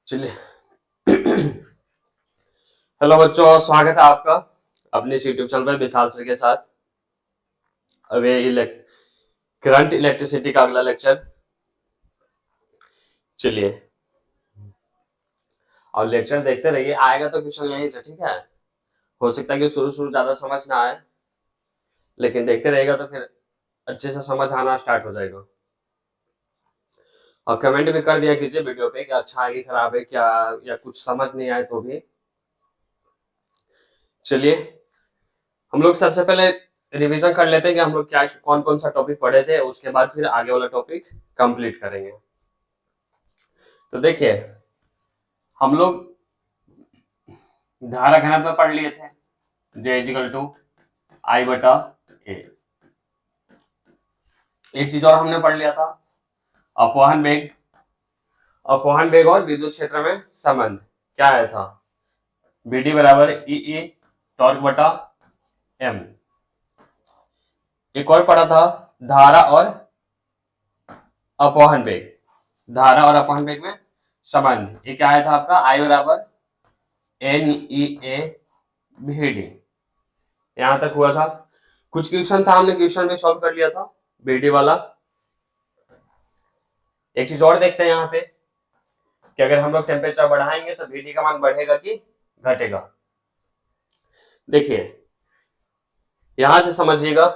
चलिए। हेलो बच्चों, स्वागत है आपका अपने इस यूट्यूब चैनल पर विशाल सर के साथ। अब ये करंट इलेक्ट्रिसिटी का अगला लेक्चर। चलिए, और लेक्चर देखते रहिए, आएगा तो क्वेश्चन यहीं से, ठीक है। हो सकता है कि शुरू शुरू ज्यादा समझ ना आए, लेकिन देखते रहेगा तो फिर अच्छे से समझ आना स्टार्ट हो जाएगा। और कमेंट भी कर दिया कीजिए वीडियो पे कि अच्छा है कि खराब है क्या, या कुछ समझ नहीं आए तो भी। चलिए, हम लोग सबसे पहले रिवीजन कर लेते हैं कि हम लोग क्या कौन कौन सा टॉपिक पढ़े थे, उसके बाद फिर आगे वाला टॉपिक कंप्लीट करेंगे। तो देखिए, हम लोग धारा घनत्व पढ़ लिए थे, जे इजिकल टू आई बटा ए। एक चीज और हमने पढ़ लिया था, अपवहन वेग। अपवहन वेग और विद्युत क्षेत्र में संबंध क्या आया था, बीडी बराबर ई टॉर्क बटा एम। एक और पढ़ा था, धारा और अपवहन वेग, धारा और अपवहन वेग में संबंध। ये क्या आया था आपका, आई बराबर एन ई ए भी डी। यहां तक हुआ था। कुछ क्वेश्चन था, हमने क्वेश्चन भी सॉल्व कर लिया था बीडी वाला। एक चीज और देखते हैं यहाँ पे कि अगर हम लोग टेम्परेचर बढ़ाएंगे तो बीडी का मान बढ़ेगा कि घटेगा। देखिए, यहां से समझिएगा,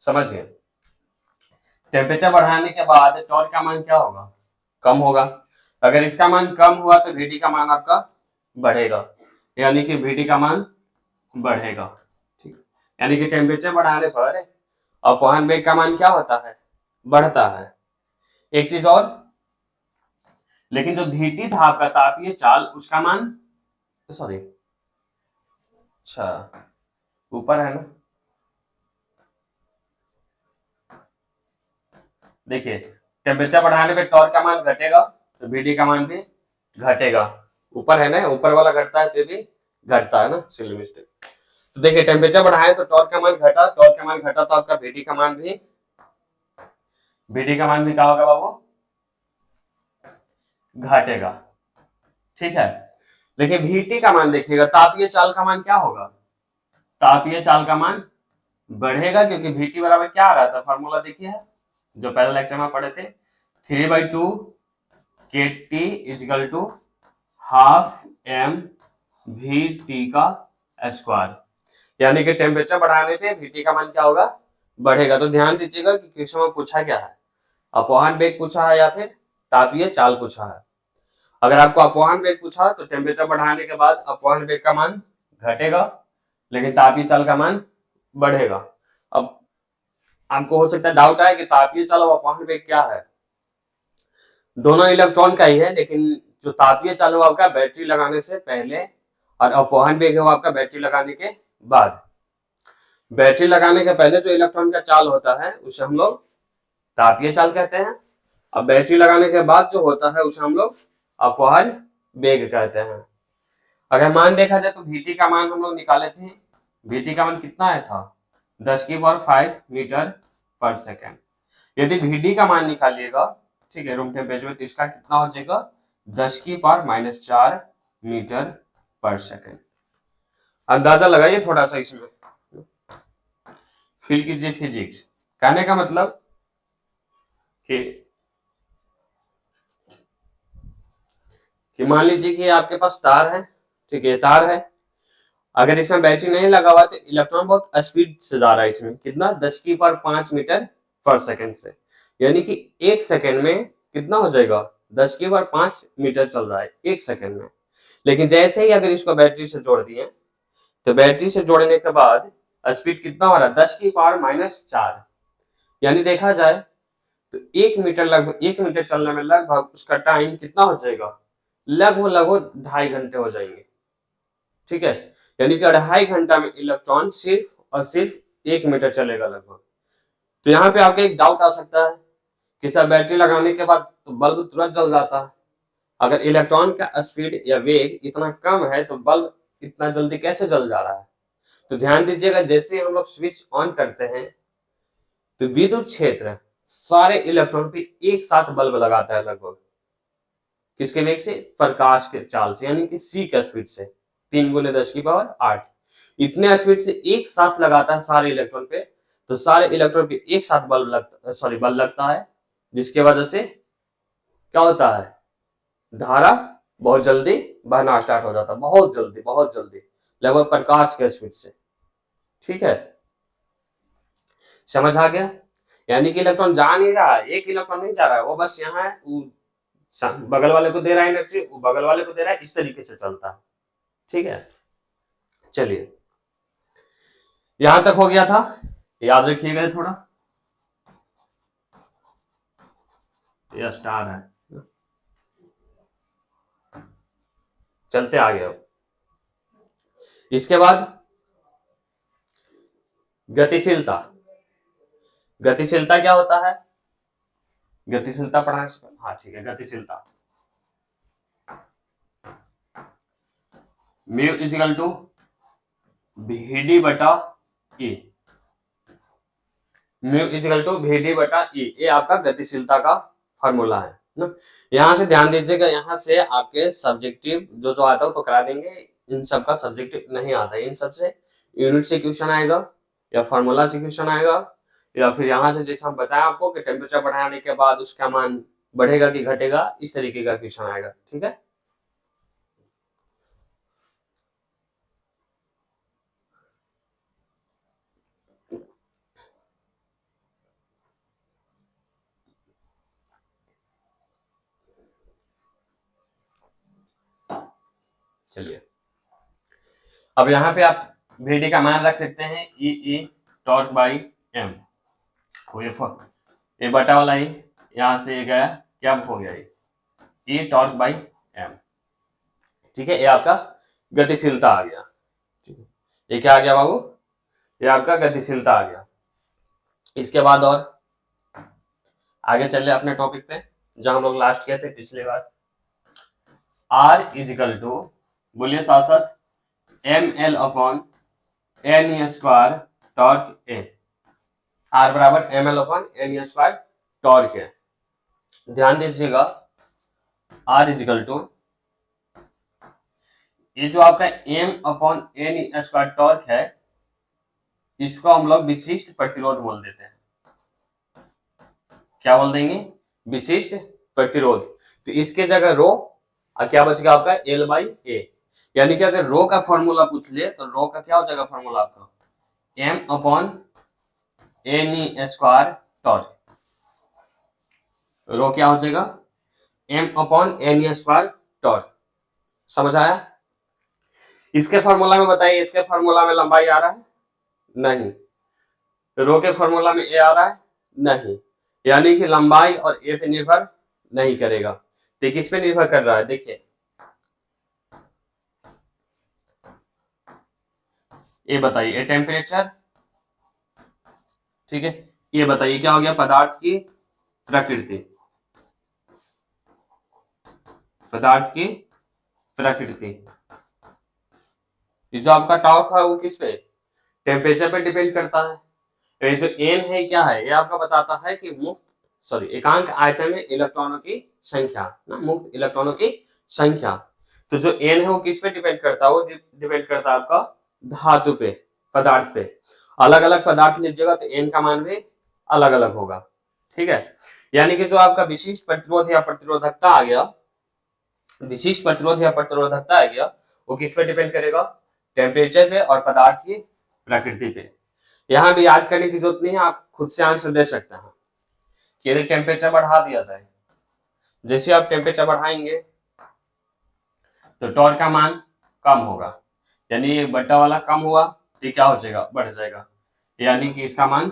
समझिए, टेम्परेचर बढ़ाने के बाद टॉर्क का मान क्या होगा, कम होगा। अगर इसका मान कम हुआ तो बीडी का मान आपका बढ़ेगा, यानी कि बीडी का मान बढ़ेगा। ठीक, यानी कि टेम्परेचर बढ़ाने पर अपवहन वेग का मान क्या होता है, बढ़ता है। एक चीज और, लेकिन जो भीटी था आपका तापीय चाल, उसका मान, सॉरी, अच्छा ऊपर है ना, देखिए, टेम्परेचर बढ़ाने पे टॉर्क का मान घटेगा तो बीडी का मान भी घटेगा। ऊपर है ना, ऊपर वाला घटता है तो भी घटता है ना, सिली मिस्टेक। तो देखिए, टेम्परेचर बढ़ाए तो टॉर्क का मान घटा, टॉर्क का मान घटा तो आपका बीडी का मान भी, बीडी का मान भी क्या होगा बाबू, घटेगा। ठीक है, लेकिन भीटी का मान देखिएगा, तापीय चाल का मान क्या होगा, तापीय चाल का मान बढ़ेगा, क्योंकि भीटी बराबर क्या आ रहा था, फॉर्मूला देखिए, जो पहले लेक्चर में पढ़े थे, 3/2 के T equal to half M V T का स्क्वायर। यानी कि टेम्परेचर बढ़ाने पे वीटी का मान क्या होगा, बढ़ेगा। तो ध्यान दीजिएगा कि क्वेश्चन में पूछा क्या है, अपवहन वेग पूछा है या फिर तापीय चाल पूछा है। अगर आपको अपवहन वेग पूछा तो टेम्परेचर बढ़ाने के बाद अपवहन वेग का मान घटेगा, लेकिन तापीय चाल का मान बढ़ेगा। अब आपको हो सकता है डाउट आए कि तापीय चाल और अपवहन वेग क्या है। दोनों इलेक्ट्रॉन का ही है, लेकिन जो तापीय चाल है वो आपका बैटरी लगाने से पहले, और अपवहन वेग है वो आपका बैटरी लगाने के बाद। बैटरी लगाने के पहले जो इलेक्ट्रॉन का चाल होता है उसे हम लोग तापीय चाल कहते हैं, और बैटरी लगाने के बाद जो होता है उसे हम लोग अपवहन वेग कहते हैं। अगर मान देखा जाए तो VT का मान हम लोग निकाले थे, VT का मान कितना आया था, 10⁵ मीटर पर सेकेंड। यदि VD का मान निकालिएगा, ठीक है, रूम टेम्परेचर में, तो इसका कितना हो जाएगा, 10⁻⁴ मीटर पर सेकेंड। अंदाजा लगाइए थोड़ा सा, इसमें फील कीजिए फिजिक्स। कहने का मतलब कि मान लीजिए कि आपके पास तार है, ठीक है, तार है, अगर इसमें बैटरी नहीं लगा हुआ तो इलेक्ट्रॉन बहुत स्पीड से जा रहा है, इसमें कितना, 10⁵ मीटर पर सेकेंड से, यानी कि एक सेकेंड में कितना हो जाएगा, 10⁵ मीटर चल रहा है एक सेकेंड में। लेकिन जैसे ही अगर इसको बैटरी से जोड़ दिए तो बैटरी से जोड़ने के बाद स्पीड कितना हो रहा है, 10⁻⁴ यानी देखा जाए तो 1 मीटर, लगभग 1 मीटर चलने में लगभग उसका टाइम कितना हो जाएगा, लगभग लगभग 2.5 घंटे हो जाएंगे। ठीक है, यानी कि 2.5 घंटा में इलेक्ट्रॉन सिर्फ और सिर्फ 1 मीटर चलेगा लगभग। तो यहाँ पे आपका एक डाउट आ सकता है कि सर बैटरी लगाने के बाद तो बल्ब तुरंत जल जाता है, अगर इलेक्ट्रॉन का स्पीड या वेग इतना कम है तो बल्ब इतना जल्दी कैसे जल जा रहा है। तो ध्यान दीजिएगा, जैसे हम लोग स्विच ऑन करते हैं तो विद्युत क्षेत्र सारे इलेक्ट्रॉन पे एक साथ बल्ब लगाता है लगभग, किसके वेग से? प्रकाश के चाल से, यानी कि सी के स्पीड से, 3 × 10⁸ इतने स्पीड से एक साथ लगाता है सारे इलेक्ट्रॉन पे। तो सारे इलेक्ट्रॉन पे एक साथ बल्ब लगता है, जिसके वजह से क्या होता है? धारा बहुत जल्दी बहना स्टार्ट हो जाता है, बहुत जल्दी, लगभग प्रकाश के स्पीड से। ठीक है, समझ आ गया? यानी कि इलेक्ट्रॉन जा नहीं रहा है, एक इलेक्ट्रॉन नहीं जा रहा है, वो बस यहाँ है, बगल वाले को दे रहा है एनर्जी, वो बगल वाले को दे रहा है, इस तरीके से चलता है। ठीक है, चलिए यहां तक हो गया था, याद रखिएगा थोड़ा। यह स्टार है, चलते आगे। अब इसके बाद गतिशीलता। गतिशीलता क्या होता है? गतिशीलता पढ़ाने से, हाँ ठीक है, गतिशीलता म्यू इजिकल टू VD बटा E। Mu equal to VD बटा E, ये आपका गतिशीलता का फॉर्मूला है ना। यहां से ध्यान दीजिएगा, यहां से आपके सब्जेक्टिव जो जो आता है तो करा देंगे, इन सब का सब्जेक्टिव नहीं आता है। इन सब से यूनिट से क्वेश्चन आएगा, या फॉर्मूला से क्वेश्चन आएगा, या फिर यहाँ से जैसे हम बताएं आपको कि टेम्परेचर बढ़ाने के बाद उसका मान बढ़ेगा कि घटेगा, इस तरीके का क्वेश्चन आएगा। ठीक है, चलिए अब यहाँ पे आप VD का मान रख सकते हैं E टॉर्क बाई M। ये बटा वाला ही यहाँ से गया, क्या हो गया? ये टॉर्क बाई M। ठीक है, ये आपका गतिशीलता आ गया। ठीक है, ये क्या आ गया बाबू? ये आपका गतिशीलता आ गया। इसके बाद और आगे चले अपने टॉपिक पे, जहां हम लोग लास्ट किए थे पिछले बार। R इजिकल टू, बोलिए साथ साथ, ML upon NE square torque ए। R बराबर ML upon NE square torque है। ध्यान दीजिएगा, R इजिकल टू, ये जो आपका M upon NE square torque है, इसको हम लोग विशिष्ट प्रतिरोध बोल देते हैं। क्या बोल देंगे? विशिष्ट प्रतिरोध। तो इसके जगह रो, क्या बचेगा आपका? L/A। यानी कि अगर रो का फॉर्मूला पूछ ले तो रो का क्या हो जाएगा फॉर्मूला आपका? M upon NE square torque. Rho क्या हो जाएगा? M upon NE square torque. समझ आया? इसके फॉर्मूला में बताइए, इसके फॉर्मूला में लंबाई आ रहा है? नहीं। रो के फॉर्मूला में ए आ रहा है? नहीं। यानी कि लंबाई और ए पे निर्भर नहीं करेगा। तो किस पे निर्भर कर रहा है? देखिए, ये बताइए टेम्परेचर, ठीक है, ये बताइए क्या हो गया? पदार्थ की प्रकृति। पदार्थ की प्रकृति, जो आपका टॉर्क है वो किस पे? टेम्परेचर पे डिपेंड करता है। ये जो एन है क्या है? ये आपका बताता है कि एकांक आयतन में इलेक्ट्रॉनों की संख्या ना, मुक्त इलेक्ट्रॉनों की संख्या। तो जो एन है वो किस पे डिपेंड करता है? वो डिपेंड करता है आपका धातु पे, पदार्थ पे। अलग अलग पदार्थ लीजिएगा तो एन का मान भी अलग अलग होगा। ठीक है, यानी कि जो आपका विशिष्ट प्रतिरोध या प्रतिरोधकता आ गया, विशिष्ट प्रतिरोध या प्रतिरोधकता आ गया, वो किस पे डिपेंड करेगा? टेम्परेचर पे और पदार्थ की प्रकृति पे। यहाँ भी याद करने की जरूरत नहीं है, आप खुद से आंसर दे सकते हैं कि यदि टेम्परेचर बढ़ा दिया जाए, जैसे आप टेम्परेचर बढ़ाएंगे तो टॉर्क का मान कम होगा, यानी ये बटा वाला कम हुआ तो क्या हो जाएगा? बढ़ जाएगा, यानी कि इसका मान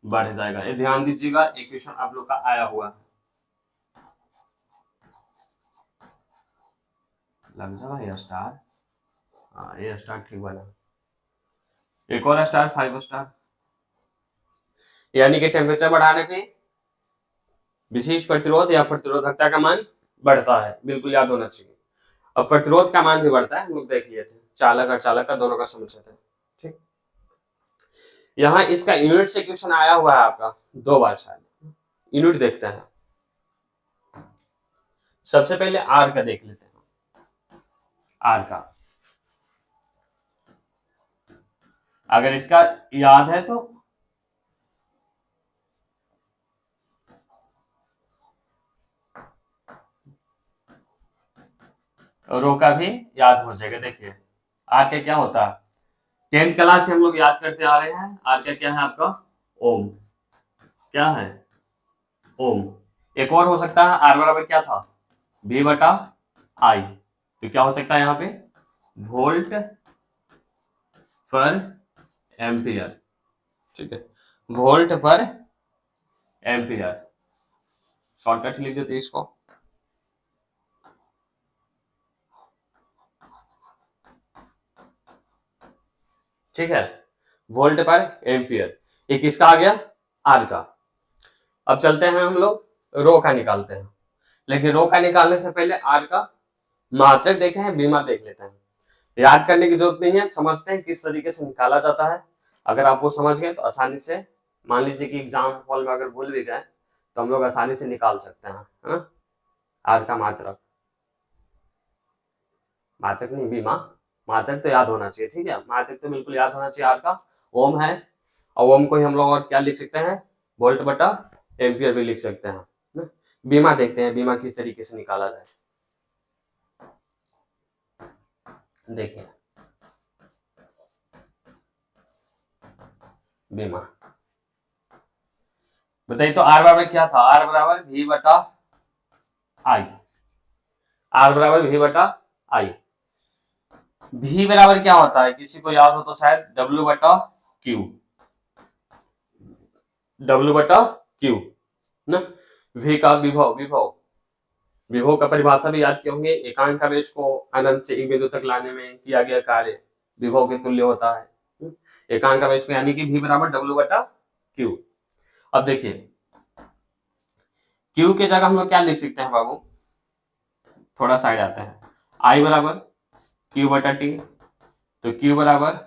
बढ़ जाएगा। ये ध्यान दीजिएगा, एक क्वेश्चन आप लोग का आया हुआ लग जाएगा ये स्टार। हाँ, ये स्टार ठीक बना। एक और स्टार, 5 स्टार। यानी कि टेम्परेचर बढ़ाने पे विशिष्ट प्रतिरोध या प्रतिरोधकता का मान बढ़ता है, बिल्कुल याद होना चाहिए। अब प्रतिरोध का मान भी बढ़ता है, हम लोग देख लिए थे, चालक और चालक का दोनों का समझते थे। ठीक, यहाँ इसका यूनिट से क्वेश्चन आया हुआ है आपका 2 बार शायद। यूनिट देखते हैं, सबसे पहले आर का देख लेते हैं। आर का अगर इसका याद है तो रो का भी याद हो जाएगा। देखिए आर का क्या होता है, 10th क्लास से हम लोग याद करते आ रहे हैं। आर का क्या है आपका, ओम। क्या है, ओम। एक और हो सकता है, आर बराबर क्या था, V बटा आई। तो क्या हो सकता है यहाँ पे, वोल्ट पर एम्पियर। ठीक है, वोल्ट पर एम्पियर। शॉर्टकट लिख देते इसको। ठीक है, वोल्ट पर एम्पियर। ये किसका आ गया, आर का। अब चलते हैं हम लोग रो का निकालते हैं, लेकिन रो का निकालने से पहले आर का मात्रक देखे हैं, बीमा देख लेते हैं। याद करने की जरूरत नहीं है, समझते हैं किस तरीके से निकाला जाता है। अगर आप वो समझ गए तो आसानी से, मान लीजिए कि एग्जाम हॉल में अगर भूल भी गए तो हम लोग आसानी से निकाल सकते हैं, है ना। आर का मात्रक, मात्रक नहीं बीमा, मात्रक तो याद होना चाहिए। ठीक है, मात्रक तो बिल्कुल याद होना चाहिए। आर का ओम है, और ओम को ही हम लोग और क्या लिख सकते हैं, वोल्ट बटा एम्पियर भी लिख सकते हैं ना? बीमा देखते हैं, बीमा किस तरीके से निकाला जाए। देखिए बीमा बताइए तो आर बराबर क्या था, आर बराबर V बटा आई। आर बराबर V बटा आई। V बराबर क्या होता है, किसी को याद हो तो शायद W बटा क्यू। W बटा क्यू ना। V का विभव, विभव का परिभाषा भी याद किए होंगे, एकांक आवेश को अनंत से एक बिंदु तक लाने में किया गया कार्य विभव के तुल्य होता है। एकांक आवेश में, यानी कि V बराबर W बटा क्यू। अब देखिए क्यू के जगह हम लोग क्या लिख सकते हैं बाबू, थोड़ा साइड आते हैं। आई बराबर क्यू बटा टी, तो क्यू बराबर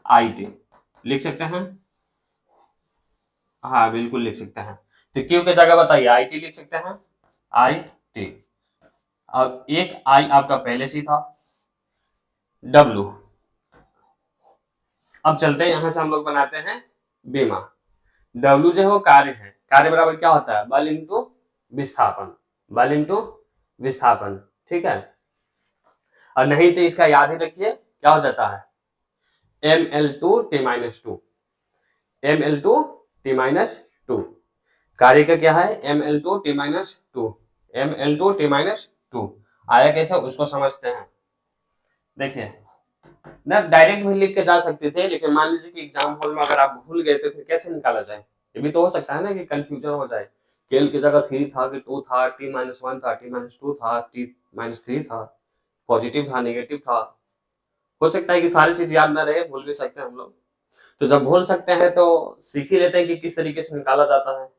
आई टी लिख सकते हैं। हाँ बिल्कुल लिख सकते हैं। तो क्यू के जगह बताइए आई टी लिख सकते हैं, आई टी। अब एक आई आपका पहले से था, डब्लू। अब चलते हैं यहां से हम लोग बनाते हैं बीमा। डब्लू जो है वो कार्य है, कार्य बराबर क्या होता है, बल इंटू विस्थापन, बल इंटू विस्थापन। ठीक है, और नहीं तो इसका याद ही रखिए क्या हो जाता है, M L two T minus two, M L two T minus two. कार्य का क्या है, M L two T minus two, M L two T minus two. आया कैसे उसको समझते हैं। देखिए ना, डायरेक्ट भी लिख के जा सकते थे, लेकिन मान लीजिए कि एग्जाम हॉल में अगर आप भूल गए तो फिर कैसे निकाला जाए। ये भी तो हो सकता है ना कि कंफ्यूजन हो जाए, केल की जगह 3 था कि 2 था, टी माइनस 1 था, टी माइनस 2 था, टी माइनस 3 था, पॉजिटिव था, नेगेटिव था। हो सकता है कि सारी चीज याद ना रहे, भूल भी सकते हैं हम लोग। तो जब भूल सकते हैं तो सीख ही लेते हैं कि किस तरीके से निकाला जाता है।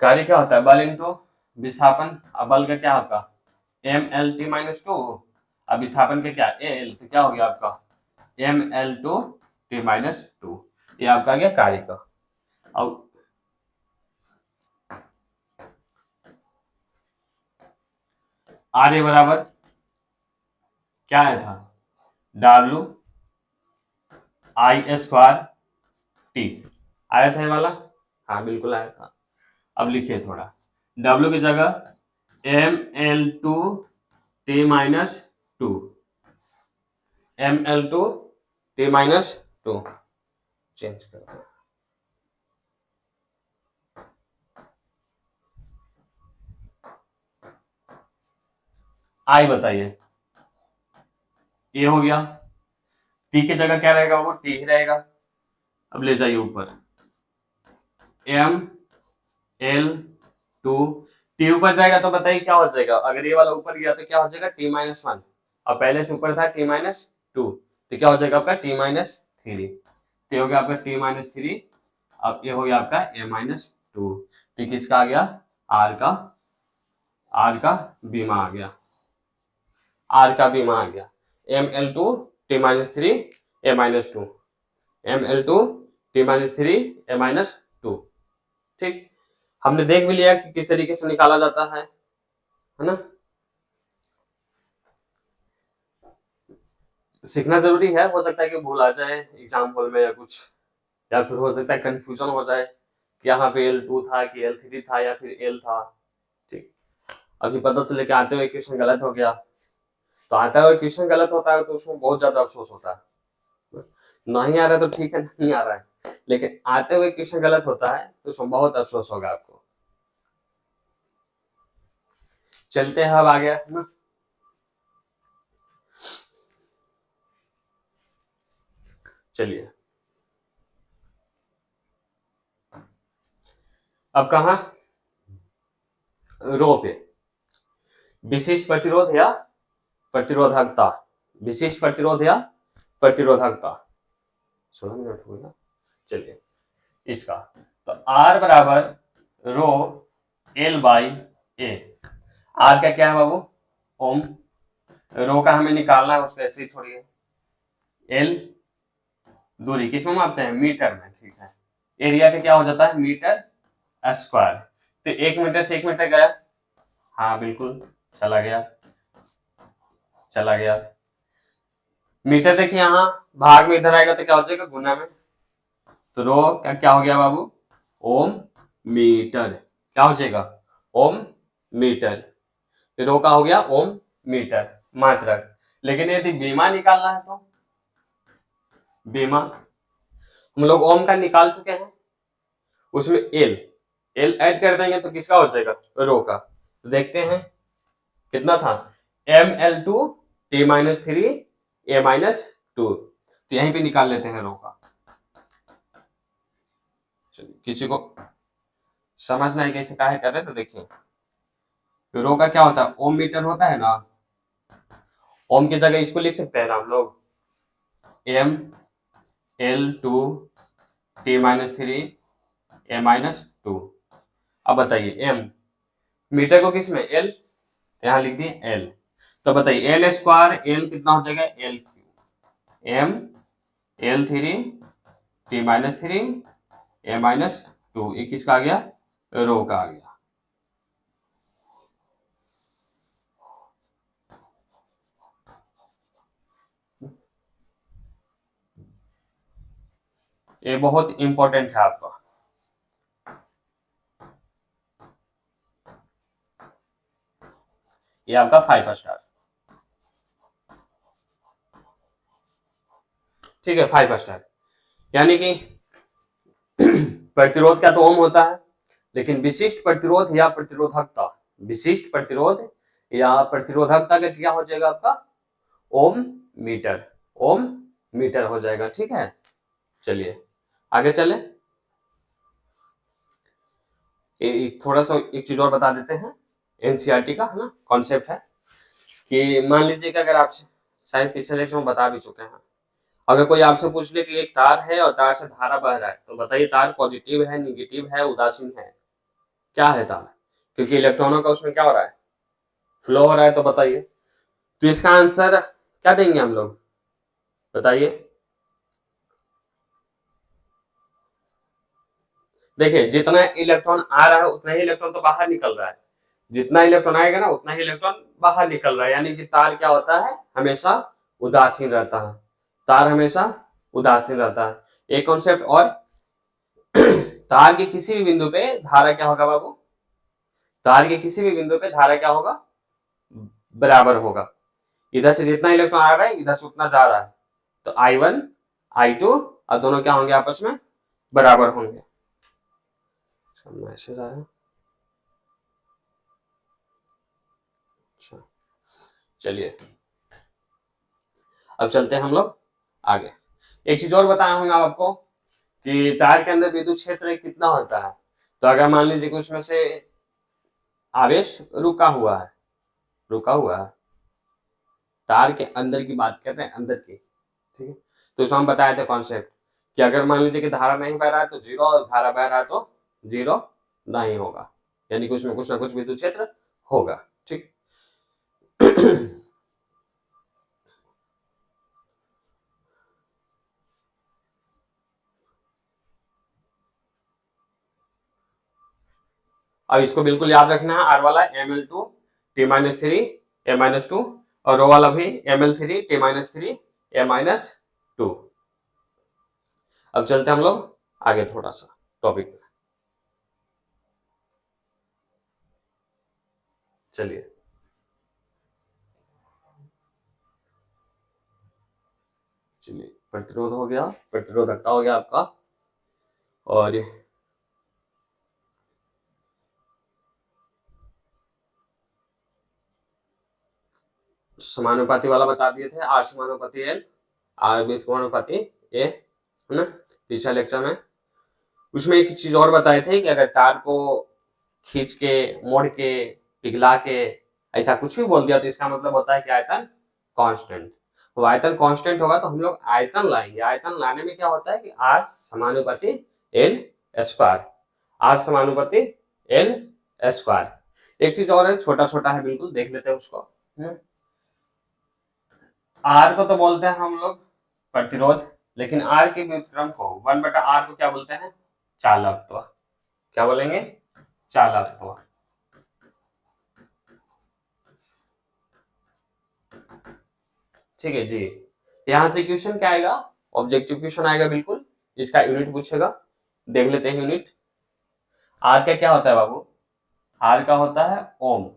कार्य क्या होता है, बल इंटू विस्थापन। अब बल का क्या होगा, M L T minus two. अब विस्थापन का क्या, एल, तो क्या हो गया आपका M L two T minus two. ये आपका गया कार्य का। अब आर बराबर क्या आया था, डब्ल्यू आई स्क्वायर टी आया था ये वाला। हाँ बिल्कुल आया था। अब लिखिए थोड़ा, डब्ल्यू की जगह M L two T minus two, M L two T minus two change करते हैं। आई बताइए, ये हो गया। टी की जगह क्या रहेगा, वो टी ही रहेगा। अब ले जाइए ऊपर, एम एल टू, टी ऊपर जाएगा तो बताइए क्या हो जाएगा, अगर ये वाला ऊपर गया तो क्या हो जाएगा, टी माइनस वन। और पहले से ऊपर था टी माइनस टू, तो क्या हो जाएगा आपका टी माइनस थ्री। तो हो गया आपका टी माइनस थ्री। अब ये हो गया आपका ए माइनस टू। तो किसका आ गया, आर का, आर का बीमा आ गया, आर का बीमा आ गया, M L two T minus three A minus two. ML2 T-3 A-2। ठीक, हमने देख भी लिया कि किस तरीके से निकाला जाता है ना। सीखना जरूरी है, हो सकता है कि भूल आ जाए एग्जाम हॉल में या कुछ, या फिर हो सकता है कंफ्यूजन हो जाए कि यहाँ पे L2 था कि L3 था या फिर L था। ठीक, अभी पता चले कि आते हुए क्वेश्चन गलत हो गया, तो आता हुआ क्वेश्चन गलत होता है तो उसमें बहुत ज्यादा अफसोस होता है। नहीं आ रहा है तो ठीक है, नहीं आ रहा है, लेकिन आते हुए क्वेश्चन गलत होता है तो उसमें बहुत अफसोस होगा आपको। चलते हैं अब आगे ना। चलिए अब कहा, रो पे विशिष्ट प्रतिरोध या प्रतिरोधकता, विशिष्ट प्रतिरोध या प्रतिरोधकता। 16 मिनट हो गया। चलिए इसका, तो R बराबर रो L बाई ए। आर का क्या है बाबू, ओम। रो का हमें निकालना है, उसको ऐसे ही छोड़िए। एल दूरी किस में मापते हैं, मीटर में, ठीक है। एरिया का क्या हो जाता है, मीटर स्क्वायर। तो 1 मीटर से 1 मीटर गया, हाँ बिल्कुल चला गया, चला गया। मीटर देखिए यहाँ भाग में इधर आएगा तो क्या हो जाएगा, गुना में। तो रो का क्या हो गया बाबू, ओम मीटर, क्या हो जाएगा, ओम मीटर। रो का हो गया ओम मीटर मात्रक। लेकिन यदि बीमा निकालना है तो बीमा हम लोग ओम का निकाल चुके हैं, उसमें एल एल ऐड कर देंगे तो किसका हो जाएगा, रो का। तो देखते हैं कितना था, ML2 T-3 A-2। तो यहीं पे निकाल लेते हैं रो का। चलिए, किसी को समझना है कैसे काहे कर रहे तो देखिए, रो का क्या होता है, ओम मीटर होता है ना। ओम की जगह इसको लिख सकते हैं ना हम लोग, ML2 T-3 A-2। अब बताइए एम, मीटर को किस में, एल, यहां लिख दिए एल। तो बताइए एल स्क्वायर, एल कितना हो जाएगा, L Q, M L3 T-3 A-2, ये किसका आ गया, रो का आ गया। ये बहुत इंपॉर्टेंट है आपका। ये आपका 5 स्टार, ठीक है, 5 स्टार। यानी कि प्रतिरोध का तो ओम होता है, लेकिन विशिष्ट प्रतिरोध या प्रतिरोधकता, विशिष्ट प्रतिरोध या प्रतिरोधकता का क्या हो जाएगा आपका, ओम मीटर, ओम मीटर हो जाएगा, ठीक है। चलिए आगे चले, थोड़ा सा एक चीज और बता देते हैं, एनसीईआरटी का है ना कॉन्सेप्ट है कि मान लीजिए कि अगर आपसे, शायद पिछले लेक्चर में बता भी चुके हैं, अगर कोई आपसे पूछ ले कि एक तार है और तार से धारा बह रहा है, तो बताइए तार पॉजिटिव है, निगेटिव है, उदासीन है, क्या है तार, क्योंकि इलेक्ट्रॉनों का उसमें क्या हो रहा है, फ्लो हो रहा है। तो बताइए, तो इसका आंसर क्या देंगे हम लोग, बताइए। देखिए जितना इलेक्ट्रॉन आ रहा है उतना ही इलेक्ट्रॉन तो बाहर निकल रहा है, जितना इलेक्ट्रॉन आएगा ना उतना ही इलेक्ट्रॉन बाहर निकल रहा है, यानी कि तार क्या होता है, हमेशा उदासीन रहता है, तार हमेशा उदासीन रहता है। एक कॉन्सेप्ट और, तार के किसी भी बिंदु पे धारा क्या होगा बाबू, तार के किसी भी बिंदु पे धारा क्या होगा, बराबर होगा। इधर से जितना इलेक्ट्रॉन आ रहा है इधर से उतना जा रहा है, तो I1 I2 और दोनों क्या होंगे, आपस में बराबर होंगे। मैसेज आया, अच्छा चलिए अब चलते हैं हम लोग आगे। एक चीज और बताया हूँ आपको कि तार के अंदर विद्युत क्षेत्र कितना होता है। तो अगर मान लीजिए कि उसमें से आवेश रुका हुआ है, रुका हुआ है, तार के अंदर की बात कर रहे हैं, अंदर की, ठीक है। तो इसमें हम बताए थे कॉन्सेप्ट कि अगर मान लीजिए कि धारा नहीं बह रहा है तो जीरो, और धारा बह रहा है तो जीरो नहीं होगा, यानी कि उसमें कुछ ना कुछ विद्युत क्षेत्र होगा, ठीक। अब इसको बिल्कुल याद रखना है, आर वाला ml2 t-3 a-2 और रो वाला भी ml3 t-3 a-2। अब चलते हम लोग आगे थोड़ा सा टॉपिक में। चलिए प्रतिरोध हो गया, प्रतिरोधकता हो गया आपका, और समानुपाती वाला बता दिए थे, आर समानुपाती एल, आर व्युत्क्रमानुपाती ए, है ना, पिछले लेक्चर में। उसमें एक चीज और बताए थे कि अगर तार को खींच के, मोड़ के, पिघला के, ऐसा कुछ भी बोल दिया तो इसका मतलब होता है कि आयतन कांस्टेंट। तो आयतन कांस्टेंट होगा तो हम लोग आयतन लाएंगे। आयतन लाने में क्या होता है कि आर समानुपाती एल स्क्वायर, आर समानुपाती एल स्क्वायर। एक चीज और है, छोटा छोटा है बिल्कुल, देख लेते हैं उसको। आर को तो बोलते हैं हम लोग प्रतिरोध, लेकिन आर के व्युत्क्रम को 1/r को क्या बोलते हैं, चालकत्व। क्या बोलेंगे, चालकत्व। ठीक है जी। यहां से क्वेश्चन क्या आएगा, ऑब्जेक्टिव क्वेश्चन आएगा बिल्कुल, इसका यूनिट पूछेगा। देख लेते हैं यूनिट। आर का क्या होता है बाबू, आर का होता है ओम,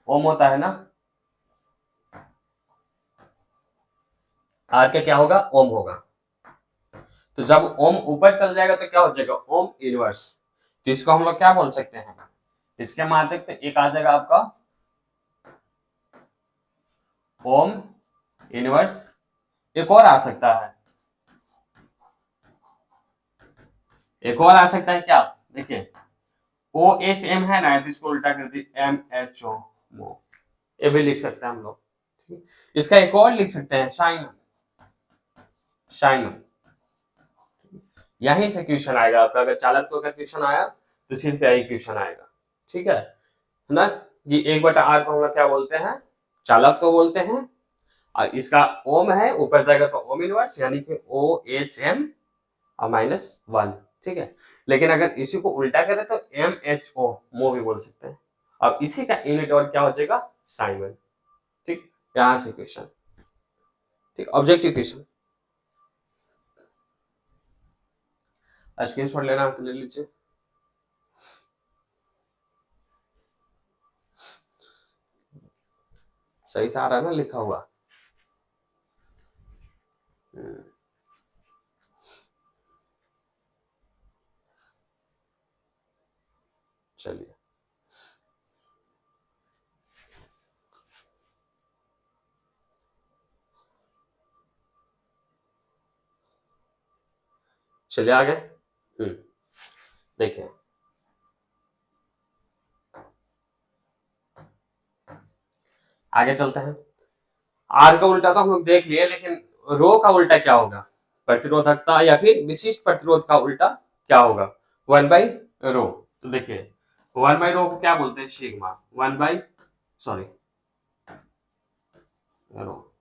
ओम होता है ना, आर का क्या होगा, ओम होगा। तो जब ओम ऊपर चल जाएगा तो क्या हो जाएगा, ओम इनवर्स। तो इसको हम लोग क्या बोल सकते हैं, इसके माध्यम से एक आ जाएगा आपका ओम इनवर्स। एक और आ सकता है, एक और आ सकता है क्या, देखिए ओ एच एम है ना, तो इसको उल्टा कर दी एम एच ओ, ये भी लिख सकते हैं हम लोग। इसका एक और लिख सकते हैं साइन, साइन। यहीं से क्वेश्चन आएगा आपका, अगर चालकत्व का क्वेश्चन आया तो सिर्फ यही क्वेश्चन आएगा। ठीक है ना, ये 1/r को हम लोग क्या बोलते हैं, चालकत्व बोलते हैं। और इसका ओम है, ऊपर जाएगा तो ओम इनवर्स, यानी कि ओ एच एम -1। ठीक है, लेकिन अगर इसी को उल्टा करें तो एम एच ओ, मो भी बोल सकते हैं। अब इसी का यूनिट और क्या हो जाएगा, साइन। ठीक, यहां से क्वेश्चन। ठीक, ऑब्जेक्टिव क्वेश्चन। स्क्रीनशॉट लेना है तो ले लीजिए। सही से आ रहा है ना लिखा हुआ। चलिए चलिए आगे। देखिए आगे चलते हैं। आर का उल्टा तो हम लोग देख लिए, लेकिन रो का उल्टा क्या होगा, प्रतिरोधकता या फिर विशिष्ट प्रतिरोध का उल्टा क्या होगा, 1/रो। तो देखिए 1/रो को क्या बोलते हैं, सिग्मा। 1 सॉरी रो,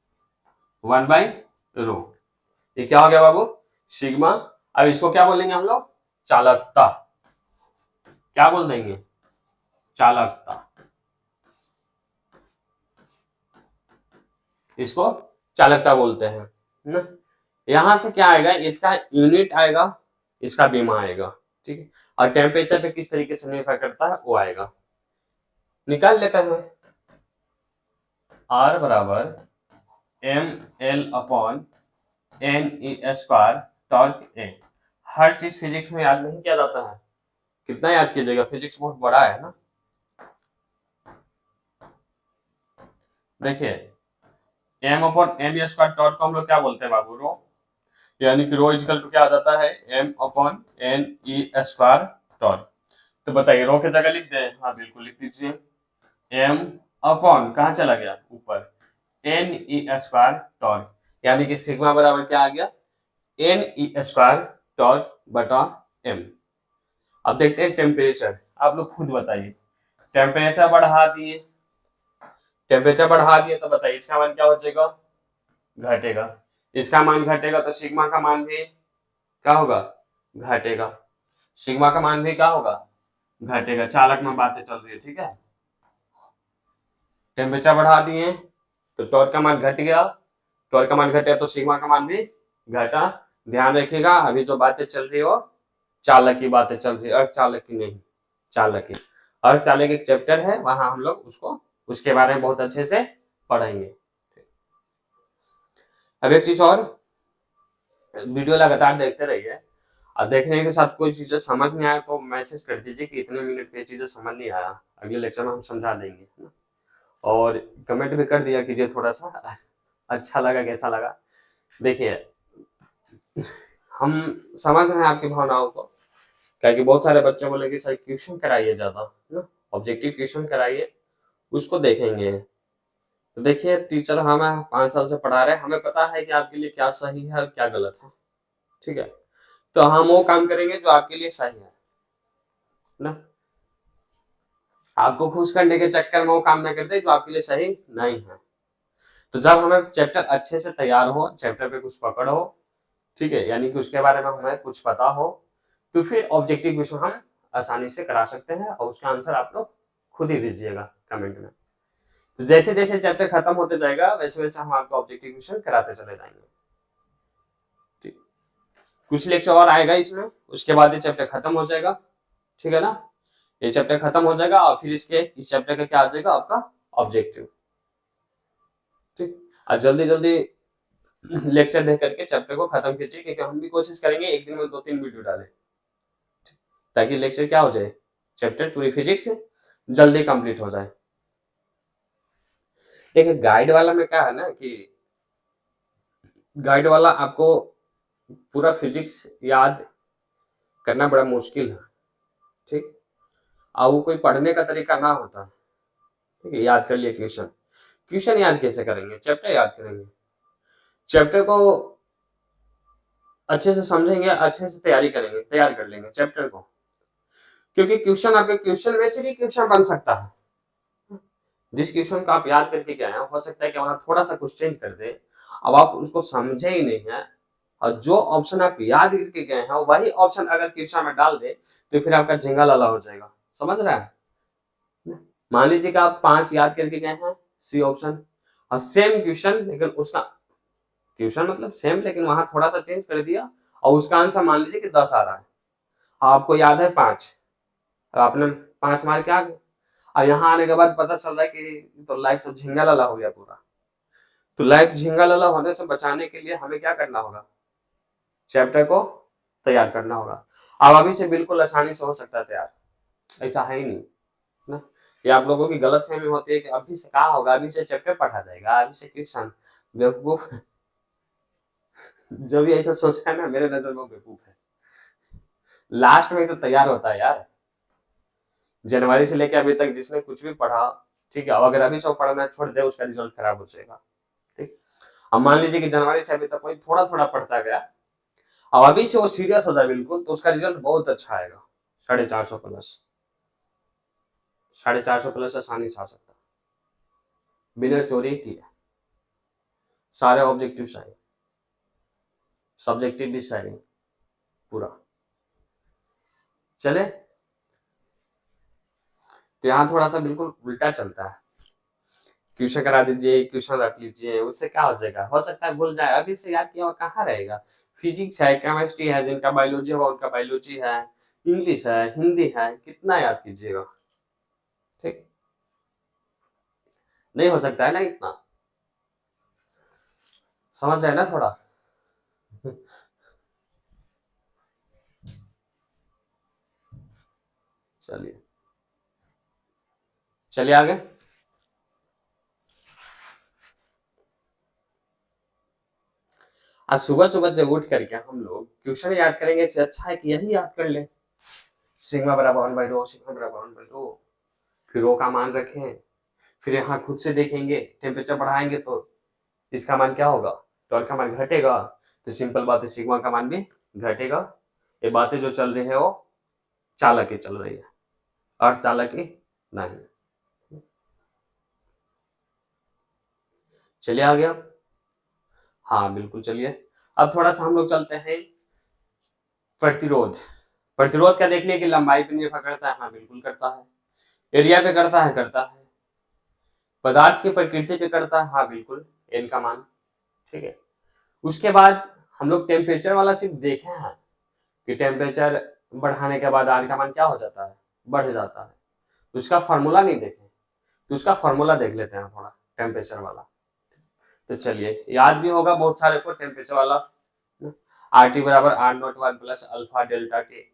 1/रो, ये क्या हो गया बाबू, सिग्मा। अब इसको क्या बोलेंगे हम लोग, चालकता। क्या बोल देंगे, चालकता। इसको चालकता बोलते हैं ना। यहां से क्या आएगा, इसका यूनिट आएगा, इसका बीमा आएगा। ठीक है, और टेम्परेचर पे किस तरीके से निर्भर करता है वो आएगा, निकाल लेते हैं। R बराबर ml/n/e² टॉर्क ए। हर चीज फिजिक्स में याद नहीं किया जाता है, कितना याद कीजिएगा, फिजिक्स बहुत बड़ा है ना। देखिए m/n² टॉर्क को हम लोग क्या बोलते हैं बाबू, रो, यानी कि रो इक्वल टू क्या आ जाता है, m/n/e² टॉर्क। तो बताइए रो की जगह लिख दें, हाँ बिल्कुल लिख दीजिए, m अपॉन कहाँ चला गया ऊपर, n/e² टॉर्क, यानी कि सिग्मा बराबर क्या आ गया, n/e² टॉर्क बटा m। अब देखते हैं टेम्परेचर, आप लोग खुद बताइए, टेम्परेचर बढ़ा दिए, टेम्परेचर बढ़ा दिए तो बताइए इसका मान क्या हो जाएगा, घटेगा। इसका मान घटेगा तो सिग्मा का मान भी क्या होगा, घटेगा। सिग्मा का मान भी क्या होगा, घटेगा। चालक में बातें चल रही है, ठीक है। टेम्परेचर बढ़ा दिए तो टॉर्क का मान घट गया, टॉर्क का मान घटा तो सिग्मा का मान भी घटा। ध्यान रखिएगा अभी जो बातें चल रही हो चालक की बातें चल रही है, अर्धचालक की नहीं, चालक की। अर्धचालक एक चैप्टर है, वहां हम लोग उसको उसके बारे में बहुत अच्छे से पढ़ेंगे। अब एक चीज और, वीडियो लगातार देखते रहिए और देखने के साथ कोई चीजें समझ नहीं आए तो मैसेज कर दीजिए कि इतने मिनट पे चीजें समझ नहीं आया, अगले लेक्चर में हम समझा देंगे, है ना। और कमेंट भी कर दिया कीजिए थोड़ा सा अच्छा लगा कैसा लगा। देखिए हम समझ रहे हैं आपकी भावनाओं को, क्या कि बहुत सारे बच्चे बोले कि सर क्वेश्चन कराइए ज्यादा, है ना, ऑब्जेक्टिव क्वेश्चन कराइए, उसको देखेंगे। तो देखिए टीचर हमें 5 साल से पढ़ा रहे हैं, हमें पता है कि आपके लिए क्या सही है और क्या गलत है, ठीक है। तो हम वो काम करेंगे जो आपके लिए सही है ना, आपको खुश करने के चक्कर में वो काम ना करते जो आपके लिए सही नहीं है। तो जब हमें चैप्टर अच्छे से तैयार हो, चैप्टर पे कुछ पकड़ हो, ठीक है, यानी कि उसके बारे में हमें कुछ पता हो, तो फिर ऑब्जेक्टिव क्वेश्चन हम आसानी से करा सकते हैं और उसका आंसर आप लोग खुद ही दीजिएगा कमेंट में। तो जैसे जैसे चैप्टर खत्म होते जाएगा वैसे वैसे हम आपको ऑब्जेक्टिव क्वेश्चन कराते चले जाएंगे, ठीक। कुछ लेक्चर और आएगा इसमें, उसके बाद ये चैप्टर खत्म हो जाएगा, ठीक है ना। ये चैप्टर खत्म हो जाएगा और फिर इसके इस चैप्टर का क्या आ जाएगा आपका ऑब्जेक्टिव, ठीक। और जल्दी जल्दी लेक्चर देख करके चैप्टर को खत्म कीजिए, क्योंकि हम भी कोशिश करेंगे एक दिन में 2-3 वीडियो डालें, ताकि लेक्चर क्या हो जाए, चैप्टर पूरी फिजिक्स जल्दी कंप्लीट हो जाए। देखिए गाइड वाला में क्या है ना कि गाइड वाला आपको पूरा फिजिक्स याद करना बड़ा मुश्किल है, ठीक। और वो कोई पढ़ने का तरीका ना होता, ठीक है। याद कर लिए क्वेश्चन, क्वेश्चन याद कैसे करेंगे, चैप्टर याद करेंगे। चैप्टर को अच्छे से समझेंगे, अच्छे से तैयारी करेंगे, तैयार कर लेंगे चैप्टर को, क्योंकि क्वेश्चन आपके क्वेश्चन में से भी क्वेश्चन बन सकता है। जिस क्वेश्चन को आप याद करके गए हैं हो सकता है कि वहां थोड़ा सा कुछ चेंज कर दे, अब आप उसको समझे ही नहीं है, और जो ऑप्शन आप याद करके गए हैं वही ऑप्शन अगर क्वेश्चन में डाल दे तो फिर आपका झिंगा लाला हो जाएगा, समझ रहे हैं। मान लीजिए कि आप 5 याद करके गए हैं सी ऑप्शन, और सेम क्वेश्चन लेकिन उसका क्वेश्चन मतलब सेम लेकिन वहां थोड़ा सा चेंज कर दिया और उसका आंसर मान लीजिए कि 10 आ रहा है, आपको याद है 5, आपने 5 मार के आ गए, और यहाँ आने के बाद पता चल रहा है कि तो लाइफ तो झिंगा लाला हो गया पूरा। तो लाइफ झिंगा लाला होने से बचाने के लिए हमें क्या करना होगा, चैप्टर को तैयार करना होगा। अब अभी से बिल्कुल आसानी से हो सकता है तैयार, ऐसा है ही नहीं ना। ये आप लोगों की गलत फहमी होती है कि अभी से क्या होगा, अभी से चैप्टर पढ़ा जाएगा, अभी से क्वेश्चन, बेवकूफ। जो भी ऐसा सोचा है ना मेरे नजर में बेवकूफ है। लास्ट में तो तैयार होता है यार, जनवरी से लेकर अभी तक जिसने कुछ भी पढ़ा, ठीक है, अगर अभी सब पढ़ना छोड़ दे उसका रिजल्ट खराब हो जाएगा, ठीक। अब मान लीजिए कि जनवरी से अभी तक कोई थोड़ा थोड़ा पढ़ता गया, अब अभी से वो सीरियस हो जाए बिल्कुल, तो उसका रिजल्ट बहुत अच्छा आएगा, 450 प्लस, 450 प्लस आसानी से आ सकता, बिना चोरी किए। सारे ऑब्जेक्टिव सही, सब्जेक्टिव भी सही, पूरा चले। तो यहाँ थोड़ा सा बिल्कुल उल्टा चलता है, क्वेश्चन करा दीजिए, क्वेश्चन रख लीजिए, उससे क्या हो जाएगा, हो सकता है भूल जाए, अभी से याद किया हुआ कहाँ रहेगा। फिजिक्स है, केमिस्ट्री है, जिनका बायोलॉजी होगा उनका बायोलॉजी है, इंग्लिश है, हिंदी है, कितना याद कीजिएगा, ठीक। नहीं हो सकता है ना इतना, समझ रहे ना थोड़ा। चलिए चलिए आगे। आज सुबह सुबह से उठ करके हम लोग क्वेश्चन याद करेंगे, इससे अच्छा है कि यही याद कर ले, सिग्मा बराबर 1/2, सिग्मा बराबर 1/2, फिर ओ का मान रखें, फिर यहाँ खुद से देखेंगे, टेम्परेचर बढ़ाएंगे तो इसका मान क्या होगा, टॉर्क का मान घटेगा, तो सिंपल बात है सिग्मा का मान भी घटेगा। ये बातें जो चल रही है वो चालक की चल रही है, अर्धचालक की नहीं। चलिए आ गया, हाँ बिल्कुल चलिए। अब थोड़ा सा हम लोग चलते हैं प्रतिरोध, प्रतिरोध का देख लिया कि लंबाई पे निर्भर करता है, हाँ बिल्कुल करता है। एरिया पे करता है, करता है। पदार्थ की प्रकृति पे करता है, हाँ बिल्कुल, एन का मान, ठीक है। उसके बाद हम लोग टेम्परेचर वाला सिर्फ देखे हैं कि टेम्परेचर बढ़ाने के बाद आर का मान क्या हो जाता है, बढ़ जाता है। उसका फॉर्मूला नहीं देखे, तो उसका फॉर्मूला देख लेते हैं थोड़ा, टेम्परेचर वाला। तो चलिए, याद भी होगा बहुत सारे को टेम्परेचर वाला, आर टी बराबर R naught one plus alpha delta T.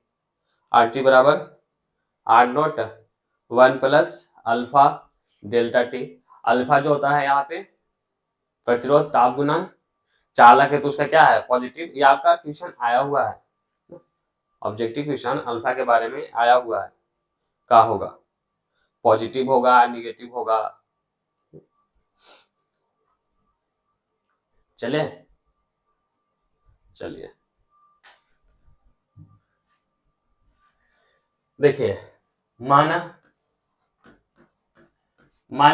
R T बराबर R naught one plus alpha delta T. Alpha जो होता है यहाँ पे प्रतिरोध ताप गुणांक, चालक है तो उसका क्या है, पॉजिटिव। ये आपका क्वेश्चन आया हुआ है, ऑब्जेक्टिव क्वेश्चन अल्फा के बारे में आया हुआ है, क्या होगा, पॉजिटिव होगा, निगेटिव होगा। चले, चलिए देखिए, मान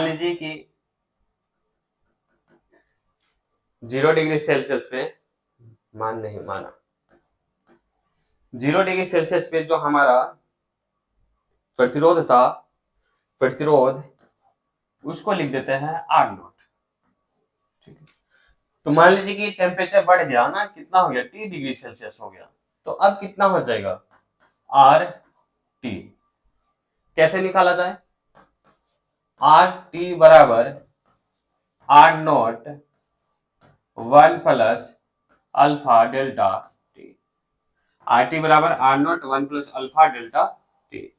लीजिए कि 0 डिग्री सेल्सियस पे, माना 0 डिग्री सेल्सियस पे जो हमारा प्रतिरोध था, प्रतिरोध उसको लिख देते हैं आर नॉट, ठीक है। तो मान लीजिए कि टेम्परेचर बढ़ गया ना, कितना हो गया, टी डिग्री सेल्सियस हो गया। तो अब कितना हो जाएगा, आर टी। कैसे निकाला जाए, आर टी बराबर R naught one plus alpha delta T. R T बराबर R naught one plus alpha delta T.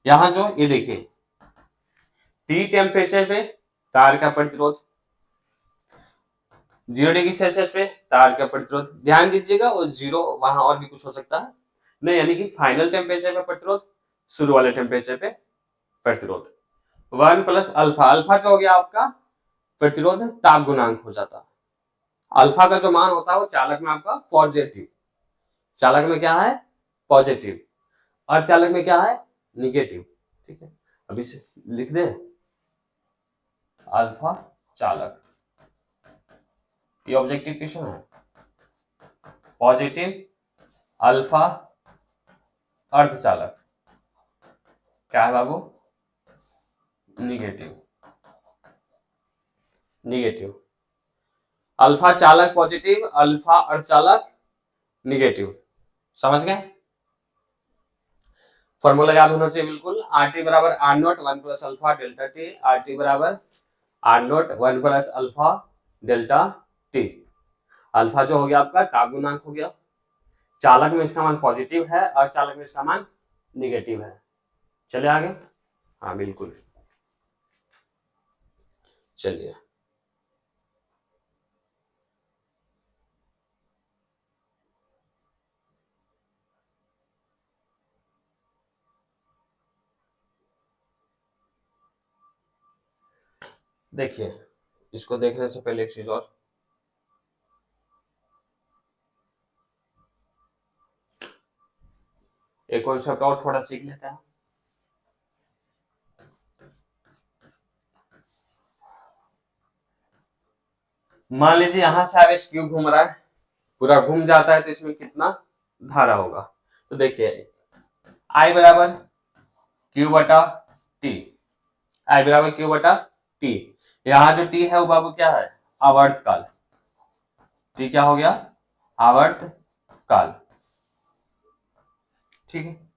यहां जो ये देखिए, टी टेम्परेचर पे तार का प्रतिरोध, 0 डिग्री सेल्सियस पे तार का प्रतिरोध, ध्यान दीजिएगा, और 0 वहां और भी कुछ हो सकता है नहीं, यानी कि फाइनल टेम्परेचर पे प्रतिरोध, शुरू वाले टेम्परेचर पे प्रतिरोध, वन प्लस अल्फा। अल्फा जो हो गया आपका प्रतिरोध ताप गुणांक हो जाता है। अल्फा का जो मान होता है वो चालक में आपका पॉजिटिव, चालक में क्या है, पॉजिटिव, और चालक में क्या है, निगेटिव, ठीक है। अभी से लिख दें, अल्फा चालक, ये ऑब्जेक्टिव क्वेश्चन है, पॉजिटिव अल्फा अर्धचालक, क्या है बाबू, निगेटिव, निगेटिव। अल्फा चालक पॉजिटिव, अल्फा अर्धचालक निगेटिव, समझ गए। फॉर्मूला याद होना चाहिए बिल्कुल, आर टी बराबर R naught one plus alpha delta T. R T बराबर R naught one plus alpha delta T. Alpha जो हो गया आपका ताप गुणांक हो गया, चालक में इसका मान पॉजिटिव है और चालक में इसका मान निगेटिव है। चलिए आगे, हाँ बिल्कुल, चलिए देखिए, इसको देखने से पहले एक चीज और, एक कॉन्सेप्ट और थोड़ा सीख लेते हैं। मान लीजिए यहां से आवेश क्यू घूम रहा है, पूरा घूम जाता है, तो इसमें कितना धारा होगा। तो देखिए, आई बराबर क्यू बटा टी, आई बराबर क्यू बटा टी। यहाँ जो टी है वो बाबू क्या है, आवर्त काल, टी क्या हो गया, आवर्त काल, ठीक है।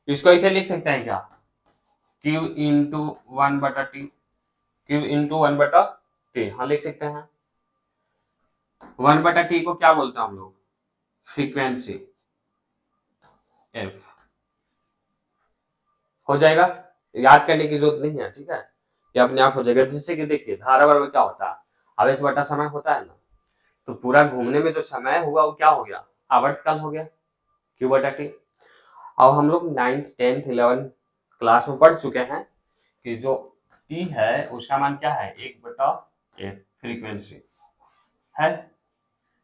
इसको ऐसे लिख सकते हैं क्या, क्यू इंटू वन बटा टी, क्यू इंटू वन बटा टी, हाँ लिख सकते हैं। वन बटा टी को क्या बोलते हैं हम लोग, फ्रीक्वेंसी, एफ हो जाएगा, याद करने की जरूरत नहीं है, ठीक है, ये अपने आप हो जाएगा। जैसे कि देखिए, धारा बराबर क्या होता है, आवेश बटा समय होता है ना, तो पूरा घूमने में जो समय हुआ वो क्या हो गया, आवर्तकाल हो गया, क्यू बटा टी। अब हम लोग 9th 10th 11th क्लास में पढ़ चुके हैं कि जो टी है उसका मान क्या है, 1/f फ्रीक्वेंसी है।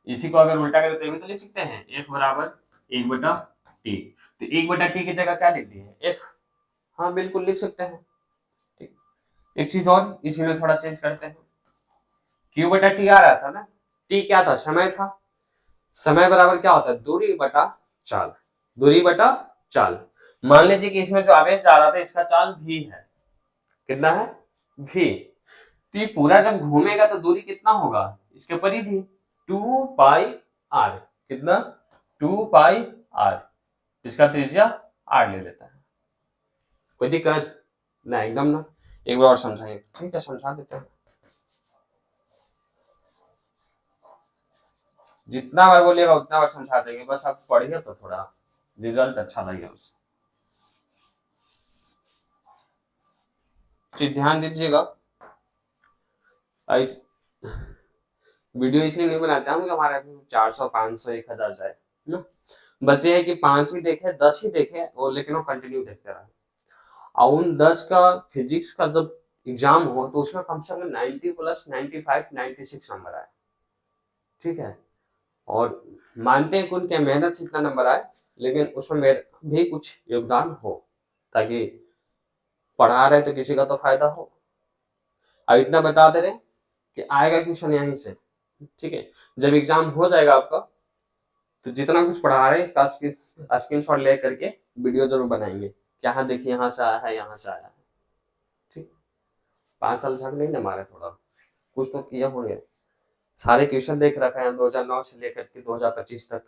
इसी को अगर उल्टा करें तो भी तो लिख सकते हैं, f बराबर 1/t। तो 1/t की जगह क्या लिख दिए, f, हाँ बिल्कुल लिख सकते हैं, ठीक। एक चीज और इसी में थोड़ा चेंज करते हैं, q बटा t आ रहा था ना, t क्या था, समय था, समय बराबर क्या होता है, दूरी बटा चाल, दूरी बटा चाल। मान लीजिए कि इसमें जो आवेश जा रहा था इसका चाल v है, कितना है v। तो ये पूरा जब घूमेगा तो दूरी कितना होगा, इसके परिधि 2πr, कितना 2πr, इसका त्रिज्या r ले लेता है। कोई दिक्कत ना, एकदम ना। एक बार और समझाएंगे, ठीक है समझा देते हैं। जितना बार बोलिएगा उतना बार समझा देंगे, बस आप पढ़िए तो थोड़ा रिजल्ट अच्छा लगेगा उससे। तो ध्यान दीजिएगा, इस वीडियो इसलिए नहीं बनाते हम कि हमारा 400 500 1000 जाए ना, बस ये है कि 5 ही देखे 10 ही देखे और लेकिन वो कंटिन्यू देखते रहे। और उन 10 का फिजिक्स का जब एग्जाम हो तो उसमें कम से कम 90 प्लस 95 96 नंबर आए, ठीक है। और मानते हैं कौन क्या मेहनत से इतना नंबर आए, लेकिन उसमें मेरा भी कुछ योगदान हो, ताकि पढ़ा रहे तो किसी का तो फायदा हो। अब इतना बता दे रहे कि आएगा क्वेश्चन यहीं से, ठीक है। जब एग्जाम हो जाएगा आपका तो जितना कुछ पढ़ा रहे हैं इसका स्क्रीन शॉट ले करके वीडियो जरूर बनाएंगे कि हाँ देखिए यहाँ से आया है यहाँ से आया है, ठीक। 5 साल झक नहीं ना मारे, थोड़ा कुछ तो किया होंगे। सारे क्वेश्चन देख रखा है 2009 से लेकर के 2025 तक,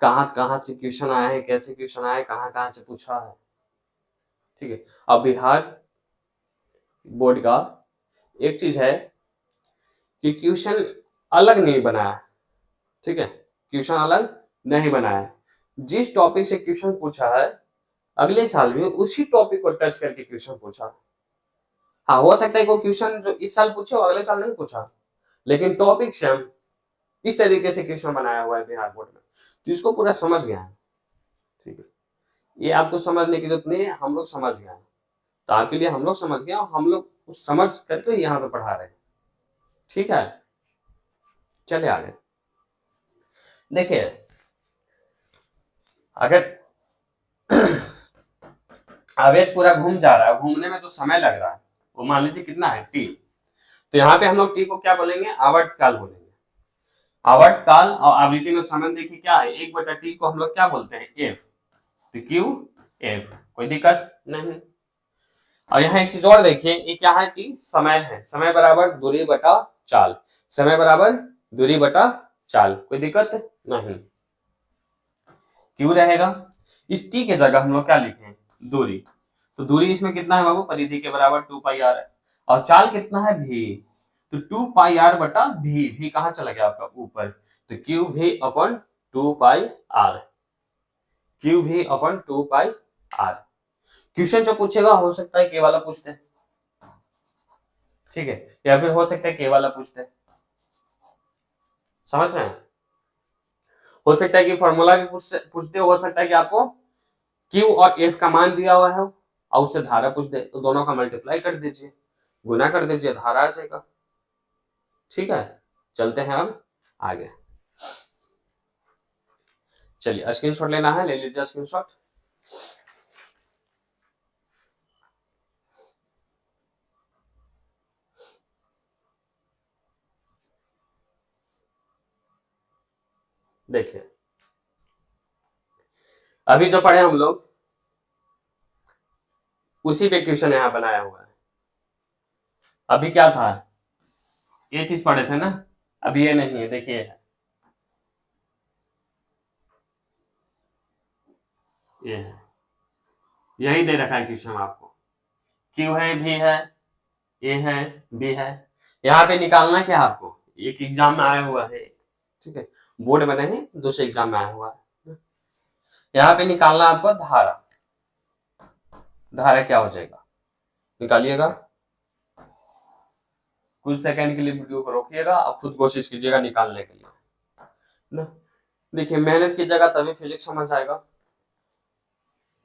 कहाँ से क्वेश्चन आया है, कैसे क्वेश्चन आया है, कहाँ से पूछा है, ठीक है। अब बिहार बोर्ड का एक चीज है कि क्वेश्चन अलग नहीं बनाया, ठीक है। क्वेश्चन अलग नहीं बनाया, जिस टॉपिक से क्वेश्चन पूछा है अगले साल में उसी टॉपिक को टच करके क्वेश्चन पूछा। हाँ हो सकता है कोई क्वेश्चन जो इस साल पूछे वो अगले साल नहीं पूछा, लेकिन टॉपिक सेम इस तरीके से क्वेश्चन बनाया हुआ है बिहार बोर्ड में, तो इसको पूरा समझ गया है, ठीक है। ये आपको समझने की जरूरत नहीं है, हम लोग समझ गए हैं, तो आपके लिए हम लोग समझ गए और हम लोग उस समझ करके यहाँ पे पढ़ा रहे हैं, ठीक है। चलिए आगे देखिए, अगर आवेश पूरा घूम जा रहा है, घूमने में जो समय लग रहा है वो मान लीजिए कितना है t, तो यहाँ पे हम लोग t को क्या बोलेंगे, आवर्तकाल बोलेंगे। आवर्तकाल और आवृत्ति में संबंध देखिए क्या है, 1/t को हम लोग क्या बोलते हैं f, तो q f, कोई दिक्कत नहीं। और यहाँ एक चीज और देखिए, ये क्या है t, समय है, समय बराबर दूरी बटा चाल, समय बराबर दूरी बटा चाल, कोई दिक्कत नहीं। क्यों रहेगा, इस t के जगह हम लोग क्या लिखें, दूरी, तो दूरी इसमें कितना है बाबू, परिधि के बराबर 2πr है, और चाल कितना है v, तो 2πr बटा v, v कहाँ चला गया आपका ऊपर, तो क्यू भी अपन 2πr, क्यू भी अपन 2πr। क्वेश्चन जो पूछेगा हो सकता है के वाला पूछते हैं, ठीक है, या फिर हो सकता है के वाला पूछते हैं, समझ रहे हैं। हो सकता है कि फॉर्मूला भी पूछते हो सकता है कि आपको Q और F का मान दिया हुआ है और उससे धारा पूछ दे, तो दोनों का मल्टीप्लाई कर दीजिए, गुना कर दीजिए, धारा आ जाएगा, ठीक है। चलते हैं अब आगे, चलिए स्क्रीनशॉट लेना है, ले लीजिए स्क्रीनशॉट। देखिए अभी जो पढ़े हम लोग उसी पे क्वेश्चन यहाँ बनाया हुआ है। अभी क्या था, ये चीज पढ़े थे ना, अभी ये नहीं है, देखिए ये है, यही दे रखा है क्वेश्चन आपको, क्यू है, भी है, ए है, बी है, यहाँ पे निकालना क्या है आपको, एक एग्जाम में आया हुआ है, ठीक है, बोर्ड में नहीं दूसरे एग्जाम में आया हुआ है। यहाँ पे निकालना आपको धारा, धारा क्या हो जाएगा, निकालिएगा, कुछ सेकंड के लिए वीडियो को रोकिएगा और खुद कोशिश कीजिएगा निकालने के लिए ना। देखिए मेहनत की जगह तभी फिजिक्स समझ आएगा,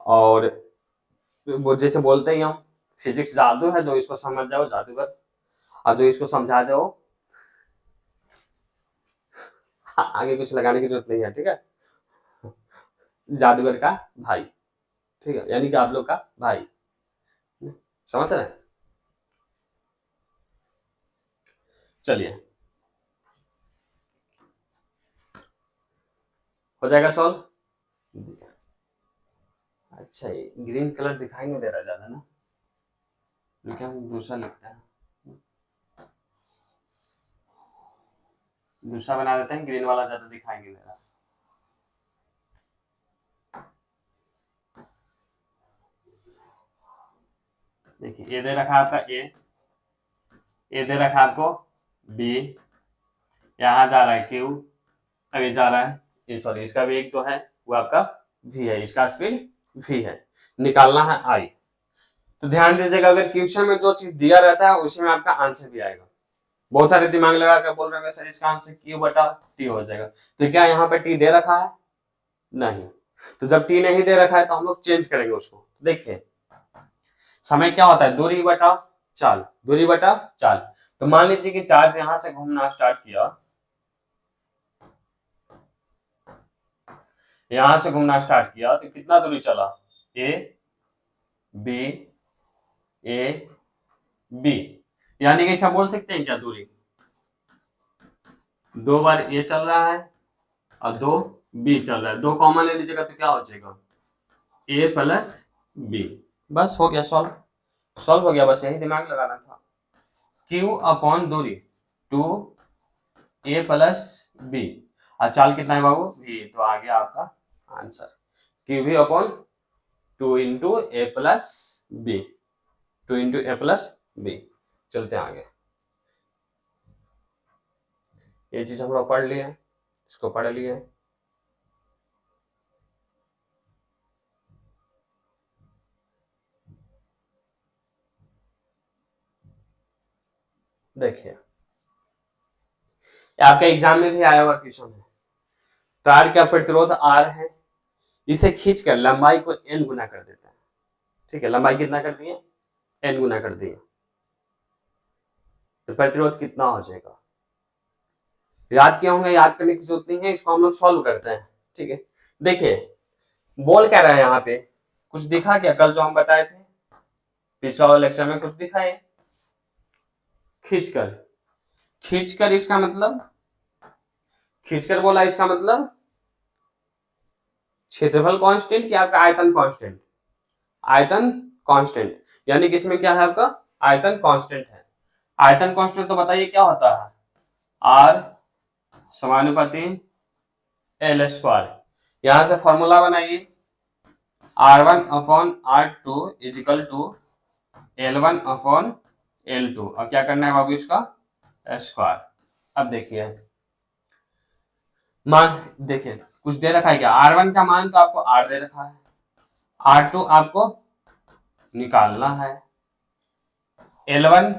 और वो जैसे बोलते ही हम फिजिक्स जादू है, जो इसको समझ जाओ जादूगर, और जो इसको समझा दो आगे कुछ लगाने की जरूरत नहीं है, ठीक है, जादूगर का भाई, ठीक है, यानी कि आप लोग का भाई, समझ रहे हैं। चलिए हो जाएगा सॉल्व, अच्छा, ये ग्रीन कलर दिखाई नहीं दे रहा ज्यादा ना, क्योंकि हम दूसरा लिखते हैं, दूसरा बना देते हैं, ग्रीन वाला ज्यादा दिखाई नहीं दे रहा। देखिए ये दे रखा है आपका ए, ये दे रखा है आपको बी, यहाँ जा रहा है क्यू, अब ये जा रहा है ये, सॉरी इसका वेग जो है वो आपका v है, इसका स्पीड v है, निकालना है i। तो ध्यान दीजिएगा, अगर क्वेश्चन में जो चीज दिया रहता है उसी में आपका आंसर भी आएगा। बहुत सारे दिमाग लगा कर बोल रहे हैं सर इसका आंसर q बटा t हो जाएगा, तो क्या यहाँ पे t दे रखा है? नहीं। तो जब t नहीं दे रखा है तो हम लोग चेंज करेंगे उसको। देखिए समय क्या होता है, दूरी बटा चाल, दूरी बटा चाल। तो मान लीजिए कि चार्ज यहां से घूमना स्टार्ट किया, यहां से घूमना स्टार्ट किया, तो कितना दूरी चला, ए बी ए बी, यानी कि ऐसा बोल सकते हैं क्या, दूरी 2 बार ए चल रहा है और 2 बी चल रहा है, 2 कॉमन ले लीजिएगा तो क्या हो जाएगा, ए प्लस बी। बस हो गया, सॉल्व हो गया, बस यही दिमाग लगाना था। Q अपॉन दूरी 2 ए प्लस बी, और चाल कितना है बाबू, v, तो आ गया आपका आंसर QV अपॉन 2 इंटू ए प्लस बी, 2 इंटू ए प्लस बी। चलते हैं आगे, ये चीज हम लोग पढ़ लिए, इसको पढ़ लिए। देखिए आपके एग्जाम में भी आया हुआ क्वेश्चन है, तार का प्रतिरोध R है, इसे खींचकर लंबाई को n गुना कर देता है। ठीक है, लंबाई कितना कर दिए, n गुना कर दिए, तो प्रतिरोध कितना हो जाएगा, याद किया होंगे, याद करने की जरूरत नहीं है, इसको हम लोग सॉल्व करते हैं। ठीक है, देखिए बोल क्या रहा है यहाँ पे, कुछ दिखा क्या, कल जो हम बताए थे पिछले वाले लेक्चर में कुछ दिखाए, खींचकर, खींचकर इसका मतलब, खींचकर बोला इसका मतलब क्षेत्रफल कांस्टेंट कि आपका आयतन कांस्टेंट, आयतन कांस्टेंट, यानी कि इसमें क्या है आपका आयतन कांस्टेंट है। आयतन कांस्टेंट तो बताइए क्या होता है, R समानुपाती L स्क्वायर, यहां से फॉर्मूला बनाइए, R1 upon R2 is equal to L1 upon L2, और क्या करना है बाबू इसका स्क्वायर। अब देखिए मान, देखिए कुछ दे रखा है क्या, R1 का मान तो आपको R दे रखा है, R2 आपको निकालना है, L1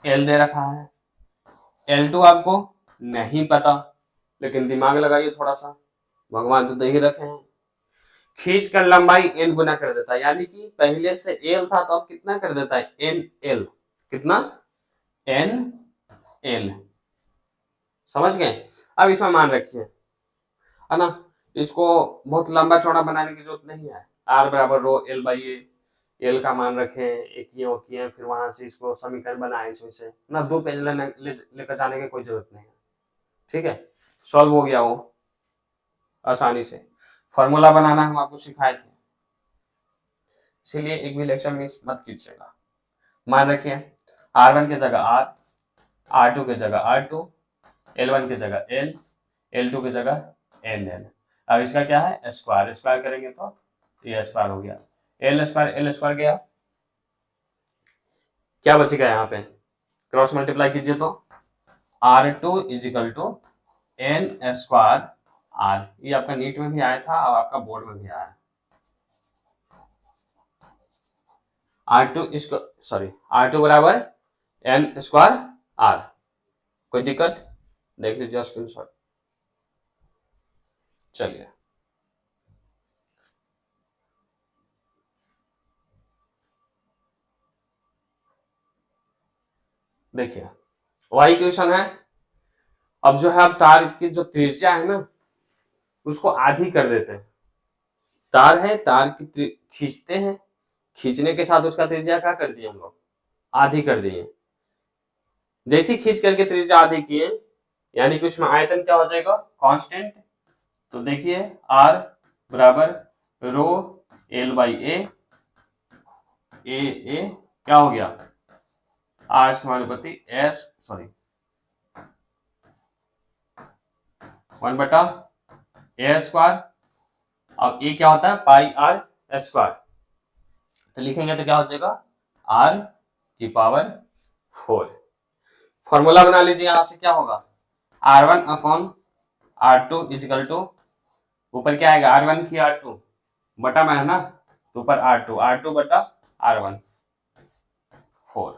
L दे रखा है, L2 आपको नहीं पता, लेकिन दिमाग लगाइए थोड़ा सा, भगवान तो दे ही रखे हैं। खींच कर लंबाई n गुना कर देता है, यानी कि पहले से l था तो अब कितना कर देता है, nl, कितना nl, समझ गए। अब इसमें मान रखिए, है ना, इसको बहुत लंबा चौड़ा बनाने की जरूरत नहीं है, r बराबर रो l बाई ए, एल का मान रखे, एक किए, फिर वहां से इसको समीकरण बनाए, इसमें से ना 2 पेज लेकर जाने की कोई जरूरत नहीं है। ठीक है, सॉल्व हो गया वो आसानी से, फॉर्मूला बनाना हम आपको सिखाए थे, इसीलिए एक भी लेक्चर मिस मत कीजिएगा। मान रखिए R1 की जगह R, R2 की जगह R2, L1 की जगह L, L2 की जगह LL। अब इसका क्या है स्क्वायर, स्क्वायर करेंगे तो ये स्क्वायर हो गया, L स्क्वायर गया, क्या बचेगा यहाँ पे, क्रॉस मल्टीप्लाई कीजिए तो R2 is equal to N square R, ये आपका नीट में भी आया था और आपका बोर्ड में भी आया है। R2 बराबर N स्क्वायर R, कोई दिक्कत, देख लीजिए स्क्रीनशॉट। चलिए देखिए वही क्वेश्चन है, अब जो है आप तार की जो त्रिज्या है ना उसको आधी कर देते हैं, तार है, तार की खींचते हैं, खींचने के साथ उसका त्रिज्या क्या कर दिए हम लोग, आधी कर दिए, जैसे खींच करके त्रिज्या आधी किए, यानी कि उसमें आयतन क्या हो जाएगा कांस्टेंट। तो देखिए R बराबर रो एल बाई ए क्या हो गया, आर समानुपाती एस सॉरी 1 बटा ए स्क्वायर, अब ए क्या होता है पाई आर स्क्वायर, तो लिखेंगे तो क्या हो जाएगा आर की पावर 4। फॉर्मूला बना लीजिए, यहां से क्या होगा R1 upon R2 equal to, ऊपर क्या आएगा R1 की R2 बटा में है ना, तो ऊपर R2 बटा R1 4।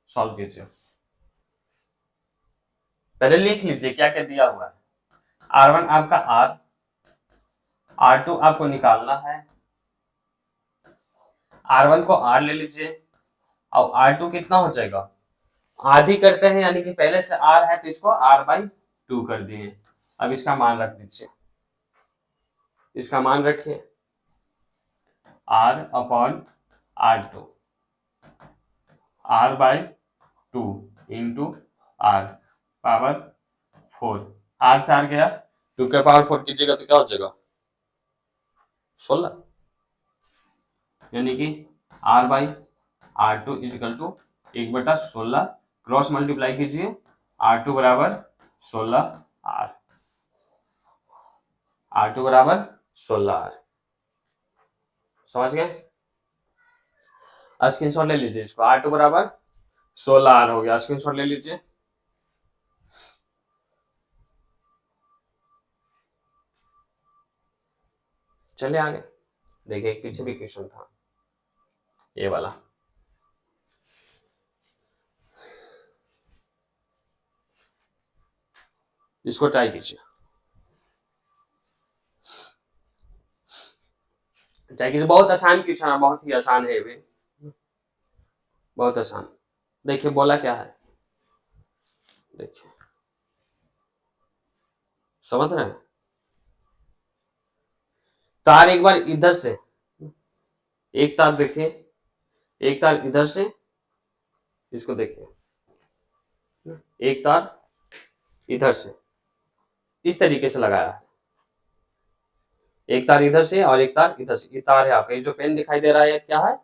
सॉल्व कीजिए, पहले लिख लीजिए क्या क्या दिया हुआ है। R1 आपका R, R2 आपको निकालना है, R1 को R ले लीजिए और R2 कितना हो जाएगा, आधी करते हैं यानी कि पहले से R है तो इसको R/2 कर दिए। अब इसका मान रख दीजिए, इसका मान रखिए R upon R2, R/2 into R power 4, R से R गया 2 के पावर 4 कीजिएगा तो क्या हो जाएगा 16, यानी कि R/R2 is equal to 1/16, cross multiply कीजिए R2 बराबर 16 R2 बराबर 16 समझ गए। स्क्रीनशॉट ले लीजिए इसको, R2 बराबर 16 हो गया, स्क्रीनशॉट ले लीजिए। चलिए आगे देखिए, एक पीछे भी क्वेश्चन था ये वाला, इसको ट्राई कीजिए, बहुत आसान क्वेश्चन है, बहुत ही आसान है ये, बहुत आसान। देखिए बोला क्या है, देखिए समझ रहे हैं, तार एक बार इधर से, एक तार देखिए, एक तार इधर से, इसको देखिए, एक तार इधर से इस तरीके से लगाया है, एक तार इधर से और एक तार इधर से, ये तार है आपका, ये जो पेन दिखाई दे रहा है क्या है,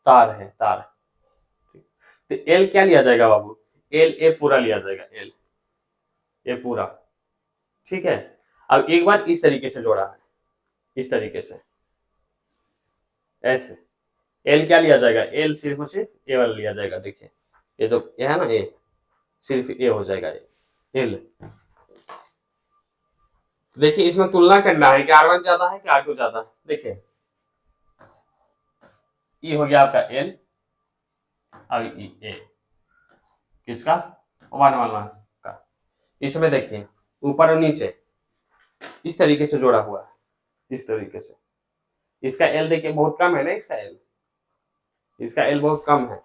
तार है, तार। तो एल क्या लिया जाएगा बाबू, एल ए पूरा लिया जाएगा, एल ए पूरा, ठीक है। अब एक बार इस तरीके से जोड़ा है, इस तरीके से ऐसे, एल क्या लिया जाएगा, एल सिर्फ और सिर्फ ए वाला लिया जाएगा, देखिए ये जो ये है ना, ए सिर्फ ए हो जाएगा, एल। देखिए इसमें तुलना करना है कि R1 ज्यादा है कि R2 ज्यादा है, देखिए ये हो गया आपका एल और ए किसका 1 का, इसमें देखिए ऊपर और नीचे इस तरीके से जोड़ा हुआ है, इस तरीके से, इसका एल देखिए बहुत कम है ना, इसका एल बहुत कम है,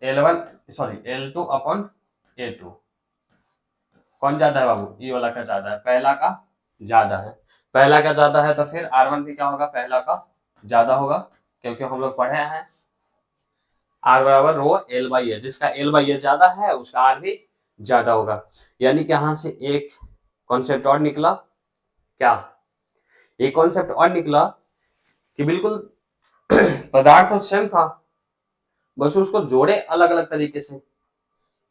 L2 अपॉन A2 कौन ज्यादा है बाबू, ये वाला का ज्यादा है, पहला का ज्यादा है, पहला का ज्यादा है तो फिर R1 भी क्या होगा, पहला का ज्यादा होगा, क्योंकि हम लोग पढ़े हैं R बराबर रो L बाई ए, जिसका L बाई ए ज्यादा है उसका R भी ज्यादा होगा। यानी कि यहां से एक कॉन्सेप्ट और निकला, क्या एक कॉन्सेप्ट और निकला कि बिल्कुल पदार्थ तो सेम था, बस उसको जोड़े अलग अलग तरीके से।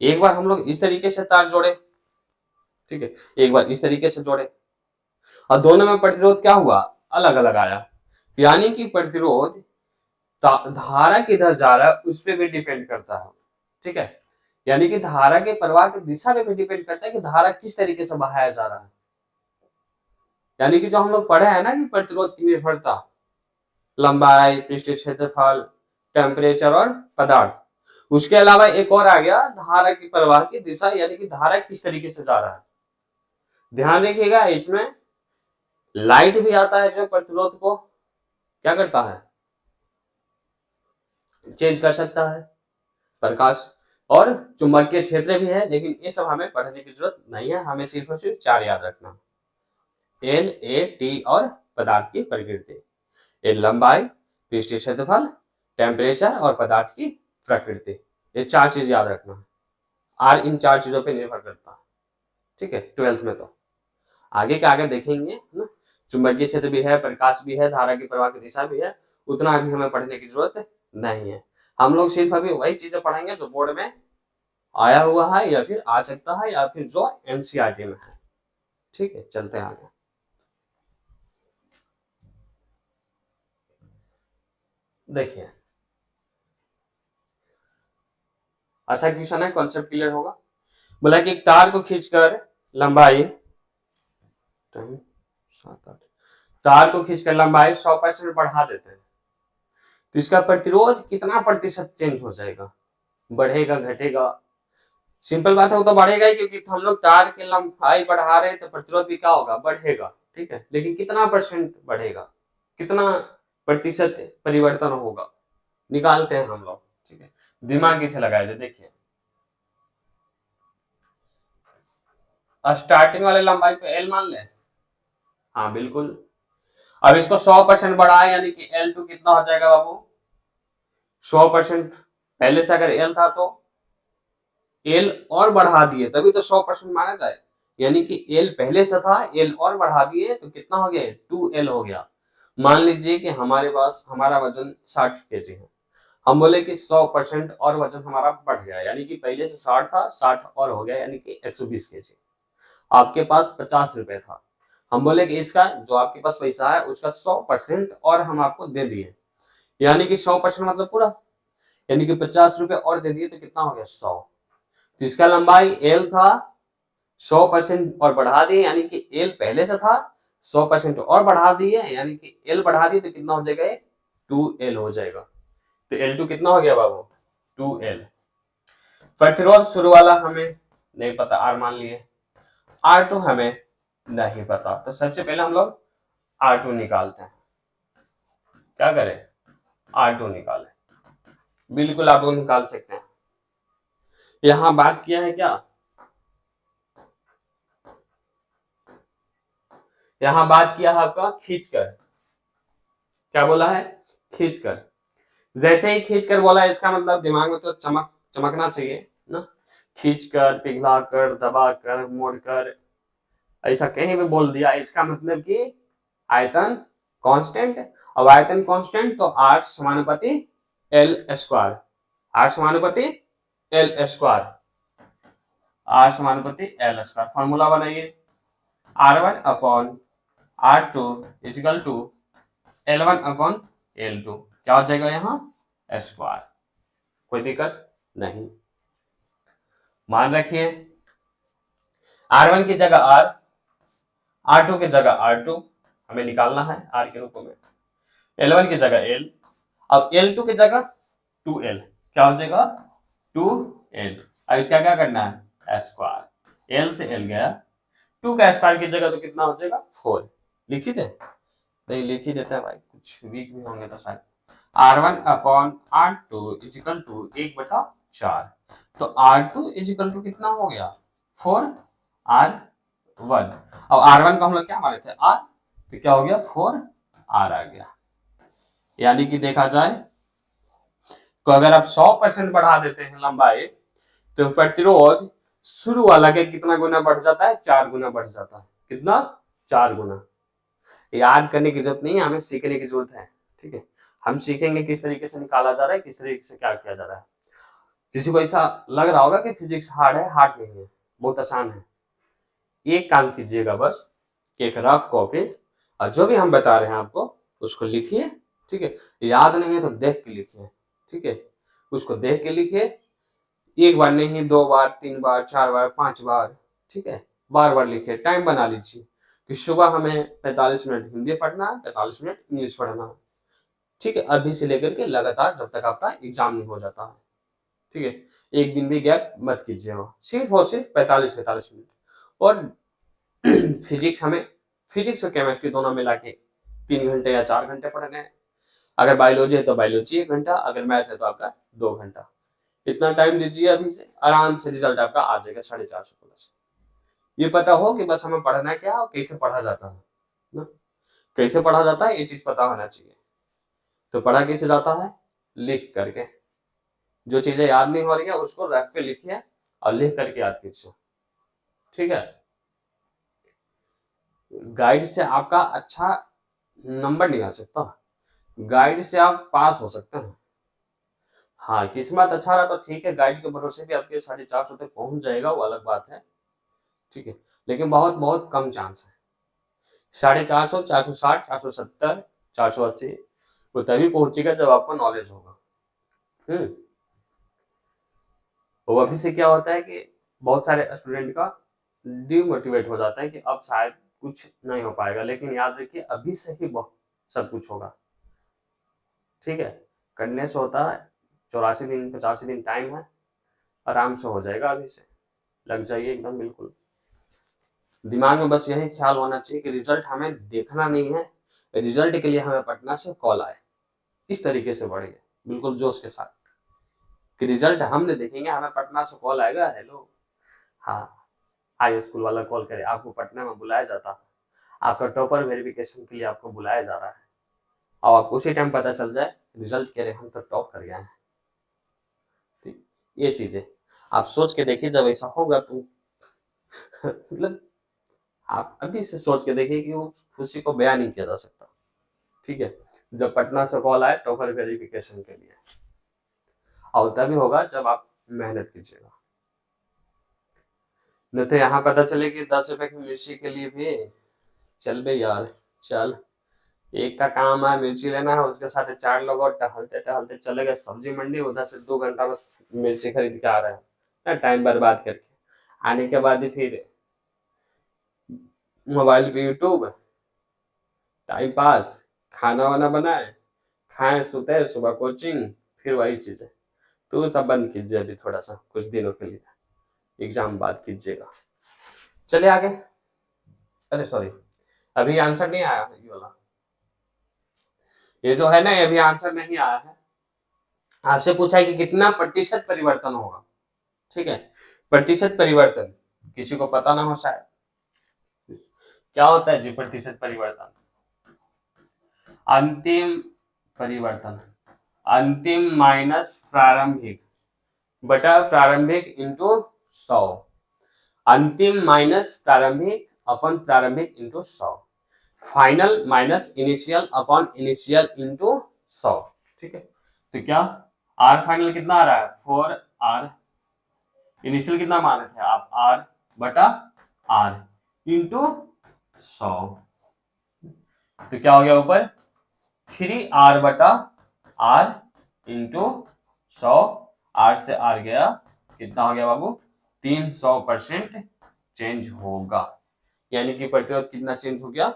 एक बार हम लोग इस तरीके से तार जोड़े, ठीक है, एक बार इस तरीके से जोड़े, और दोनों में प्रतिरोध क्या हुआ, अलग अलग आया। यानी कि प्रतिरोध धारा किधर जा रहा है उस पर भी डिपेंड करता है, ठीक है। यानी कि धारा के प्रवाह की दिशा पे भी डिपेंड करता है कि धारा किस तरीके से बहाया जा रहा है। यानी कि जो हम लोग पढ़े हैं ना कि प्रतिरोध की निर्भरता, लंबाई, पृष्ठीय क्षेत्रफल, टेम्परेचर और पदार्थ, उसके अलावा एक और आ गया धारा की प्रवाह की दिशा, यानी कि धारा किस तरीके से जा रहा है। ध्यान रखिएगा इसमें लाइट भी आता है जो प्रतिरोध को क्या करता है, चेंज कर सकता है, प्रकाश, और चुंबकीय क्षेत्र भी है, लेकिन ये सब हमें पढ़ने की जरूरत नहीं है, हमें सिर्फ और सिर्फ 4 याद रखना, एल ए टी और पदार्थ की प्रकृति, एल लंबाई, पृष्ठीय क्षेत्रफल, टेम्परेचर और पदार्थ की प्रकृति, ये 4 चीज याद रखना है। आर इन 4 चीजों पे निर्भर करता है, ठीक है, 12th में। तो आगे के आगे देखेंगे ना, चुंबकीय क्षेत्र भी है, प्रकाश भी है, धारा की प्रवाह की दिशा भी है, उतना अभी हमें पढ़ने की जरूरत नहीं है। हम लोग सिर्फ अभी वही चीजें पढ़ेंगे जो बोर्ड में आया हुआ है या फिर आ सकता है या फिर जो एनसीईआरटी में है। ठीक है, चलते हैं आगे। देखिए, अच्छा क्वेश्चन है, कॉन्सेप्ट क्लियर होगा। बोला कि एक तार को खींचकर लंबाई 7-8 तार को खींचकर लंबाई 100% बढ़ा देते हैं, तो इसका प्रतिरोध कितना प्रतिशत चेंज हो जाएगा? बढ़ेगा, घटेगा? सिंपल बात है, वो तो बढ़ेगा ही, क्योंकि हम लोग तार की लंबाई बढ़ा रहे हैं तो प्रतिरोध भी क्या होगा? बढ़ेगा। ठीक है, लेकिन कितना परसेंट बढ़ेगा, कितना प्रतिशत परिवर्तन होगा, निकालते हैं हम लोग। ठीक है, दिमाग इसे लगाया जाए। देखिए, स्टार्टिंग वाले लंबाई को एल मान ले। हाँ बिल्कुल। अब इसको 100% बढ़ाए, यानी कि L2 कितना हो जाएगा बाबू? 100%। पहले से अगर L था तो L और बढ़ा दिए तभी तो 100% माना जाए, यानी कि L पहले से था, L और बढ़ा दिए तो कितना हो गया? 2L हो गया। मान लीजिए कि हमारे पास हमारा वजन 60 केजी है, हम बोले कि 100% और वजन हमारा बढ़ गया, यानी कि पहले से 60 था, 60 और हो गया, यानी कि 120 केजी। आपके पास 50 रुपए था, हम बोले कि इसका जो आपके पास पैसा है उसका 100% और हम आपको दे दिए, यानी कि 100% मतलब पूरा, यानी कि 50 रुपए और दे दिए तो कितना हो गया? 100। तो इसका लंबाई L था, 100% और बढ़ा दिए, यानी कि L पहले से था, 100% और बढ़ा दिए, यानी कि L बढ़ा दिए तो कितना हो जाएगा? 2L हो जाएगा। तो L2 कितना हो गया बाबू? 2L। प्रतिरोध शुरू वाला हमें नहीं पता, R मान लिए। R2 हमें नहीं पता, तो सबसे पहले हम लोग R2 निकालते हैं। क्या करें? R2 निकालें। बिल्कुल आप लोग निकाल सकते हैं। यहां बात किया है क्या? यहां बात किया है आपका खींचकर। क्या बोला है? खींचकर। जैसे ही खींचकर बोला, इसका मतलब दिमाग में तो चमकना चाहिए ना। खींचकर, पिघलाकर, दबाकर, मोड़कर, ऐसा कहीं भी बोल दिया, इसका मतलब कि आयतन कांस्टेंट। अब आयतन कांस्टेंट तो R समानुपाती L स्क्वायर, R समानुपाती L स्क्वायर, R समानुपाती L स्क्वायर। फॉर्मूला बनाइए, R1 upon R2 equal to L1 upon L2। क्या हो जाएगा यहाँ? स्क्वायर। कोई दिक्कत नहीं, मान रखिए। R1 की जगह R, R2 की जगह R2 हमें निकालना है R के रूप में, L1 की जगह L, अब L2 की जगह 2L। क्या हो जाएगा? 2L। अब इसका क्या करना है? स्क्वायर। L से L गया, 2 का स्क्वायर की जगह तो कितना हो जाएगा? 4। लिख ही दे, नहीं लिख ही देता है भाई, कुछ वीक भी होंगे तो शायद। R1 upon R2 equal to 1/4। तो R2 इजिकल टू कितना हो गया? 4R1। अब R1 को हम लोग क्या माने थे? R, तो क्या हो गया? 4R आ गया। यानी कि देखा जाए तो अगर आप 100% बढ़ा देते हैं लंबाई, तो प्रतिरोध शुरू वाला के कितना गुना बढ़ जाता है? 4 गुना बढ़ जाता है। कितना? 4 गुना। याद करने की जरूरत नहीं है, हमें सीखने की जरूरत है। ठीक है, हम सीखेंगे किस तरीके से निकाला जा रहा है, किस तरीके से क्या किया जा रहा है। किसी को ऐसा लग रहा होगा कि फिजिक्स हार्ड है, हार्ड नहीं है, बहुत आसान है। एक काम कीजिएगा बस, एक रफ कॉपी और जो भी हम बता रहे हैं आपको उसको लिखिए। ठीक है, याद नहीं है तो देख के लिखिए। ठीक है, उसको देख के लिखिए, एक बार नहीं, 2 बार, 3 बार, 4 बार, 5 बार। ठीक है, बार बार लिखिए, टाइम बना लीजिए कि सुबह हमें 45 मिनट हिंदी पढ़ना है, 45 मिनट इंग्लिश पढ़ना है। ठीक है, अभी से लेकर के लगातार जब तक आपका एग्जाम नहीं हो जाता है। ठीक है, एक दिन भी गैप मत कीजिएगा, सिर्फ और सिर्फ 45 मिनट। और फिजिक्स हमें, फिजिक्स और केमिस्ट्री दोनों मिला के 3 घंटे या 4 घंटे पढ़ने हैं। अगर बायोलॉजी है तो बायोलॉजी 1 घंटा, अगर मैथ है तो आपका 2 घंटा। इतना टाइम दीजिए, अभी से आराम से रिजल्ट आपका आ जाएगा 450 प्लस। ये पता हो कि बस हमें पढ़ना क्या और कैसे पढ़ा जाता है ना, कैसे पढ़ा जाता है ये चीज पता होना चाहिए। तो पढ़ा कैसे जाता है? लिख करके। जो चीजें याद नहीं हो रही है उसको रफ पे लिखिए और लिख करके याद कीजिए। ठीक है, गाइड से आपका अच्छा नंबर नहीं आ सकता, गाइड से आप पास हो सकते हैं। हाँ, किस्मत अच्छा रहा तो ठीक है, गाइड के भरोसे भी आपके 450 तक पहुंच जाएगा, वो अलग बात है, ठीक है, लेकिन बहुत बहुत कम चांस है। 450, 460, 470, 480 वो तभी पहुंचेगा जब आपको नॉलेज होगा। वो अभी से क्या होता है कि बहुत सारे स्टूडेंट का डिमोटिवेट हो जाता है कि अब शायद कुछ नहीं हो पाएगा, लेकिन याद रखिए अभी से ही सब कुछ होगा, ठीक है। करने से होता है, 84 दिन 85 दिन टाइम है, आराम से हो जाएगा, अभी से लग जाइए एकदम बिल्कुल। दिमाग में बस यही ख्याल होना चाहिए कि रिजल्ट हमें देखना नहीं है, रिजल्ट के लिए हमें पटना से कॉल आए, इस तरीके से बढ़ेंगे बिल्कुल जोश के साथ कि रिजल्ट हमने देखेंगे, हमें पटना से कॉल आएगा, हेलो हाँ हाई स्कूल वाला कॉल करे, आपको पटना में बुलाया जाता है, आपका टॉपर वेरिफिकेशन के लिए आपको बुलाया जा रहा है, और आपको उसी टाइम पता चल जाए रिजल्ट कह रहे हम तो टॉप कर गए हैं। ठीक, ये चीजें आप सोच के देखिए, जब ऐसा होगा तो मतलब आप अभी से सोच के देखिए कि उस खुशी को बयान नहीं किया जा सकता, ठीक है। जब पटना से कॉल आए टॉपर वेरिफिकेशन के लिए, और तभी होगा जब आप मेहनत कीजिएगा, नहीं तो यहाँ पता चले कि 10 रुपए की मिर्ची के लिए भी चल बे यार, चल एक का काम है मिर्ची लेना है, उसके साथ 4 लोग और टहलते टहलते चले गए सब्जी मंडी, उधर से 2 घंटा बस मिर्ची खरीद के आ रहे हैं, टाइम बर्बाद करके। आने के बाद ही फिर मोबाइल पे यूट्यूब, टाइम पास, खाना वाना बनाए, खाए सुते, सुबह कोचिंग, फिर वही चीजें। तो वो सब बंद कीजिए अभी थोड़ा सा कुछ दिनों के लिए, एग्जाम बाद कीजिएगा। चलिए आगे। अरे सॉरी, अभी आंसर नहीं आया है ये वाला, ये जो है ना ये अभी आंसर नहीं आया है। आपसे पूछा है कि कितना प्रतिशत परिवर्तन होगा, ठीक है। प्रतिशत परिवर्तन किसी को पता ना हो शायद, क्या होता है जी प्रतिशत परिवर्तन? अंतिम परिवर्तन, अंतिम माइनस प्रारंभिक बटा प्रारंभिक इंटू 100, अंतिम माइनस प्रारंभिक अपन प्रारंभिक into 100, final minus initial upon initial into 100, ठीक है। तो क्या आर फाइनल कितना आ रहा है 4r, इनिशियल कितना माने थे आप r बटा r इंटू 100, तो क्या हो गया ऊपर 3r बटा r इंटू 100, r से r गया, कितना हो गया बाबू 300% चेंज होगा, यानी कि प्रतिरोध कितना चेंज हो गया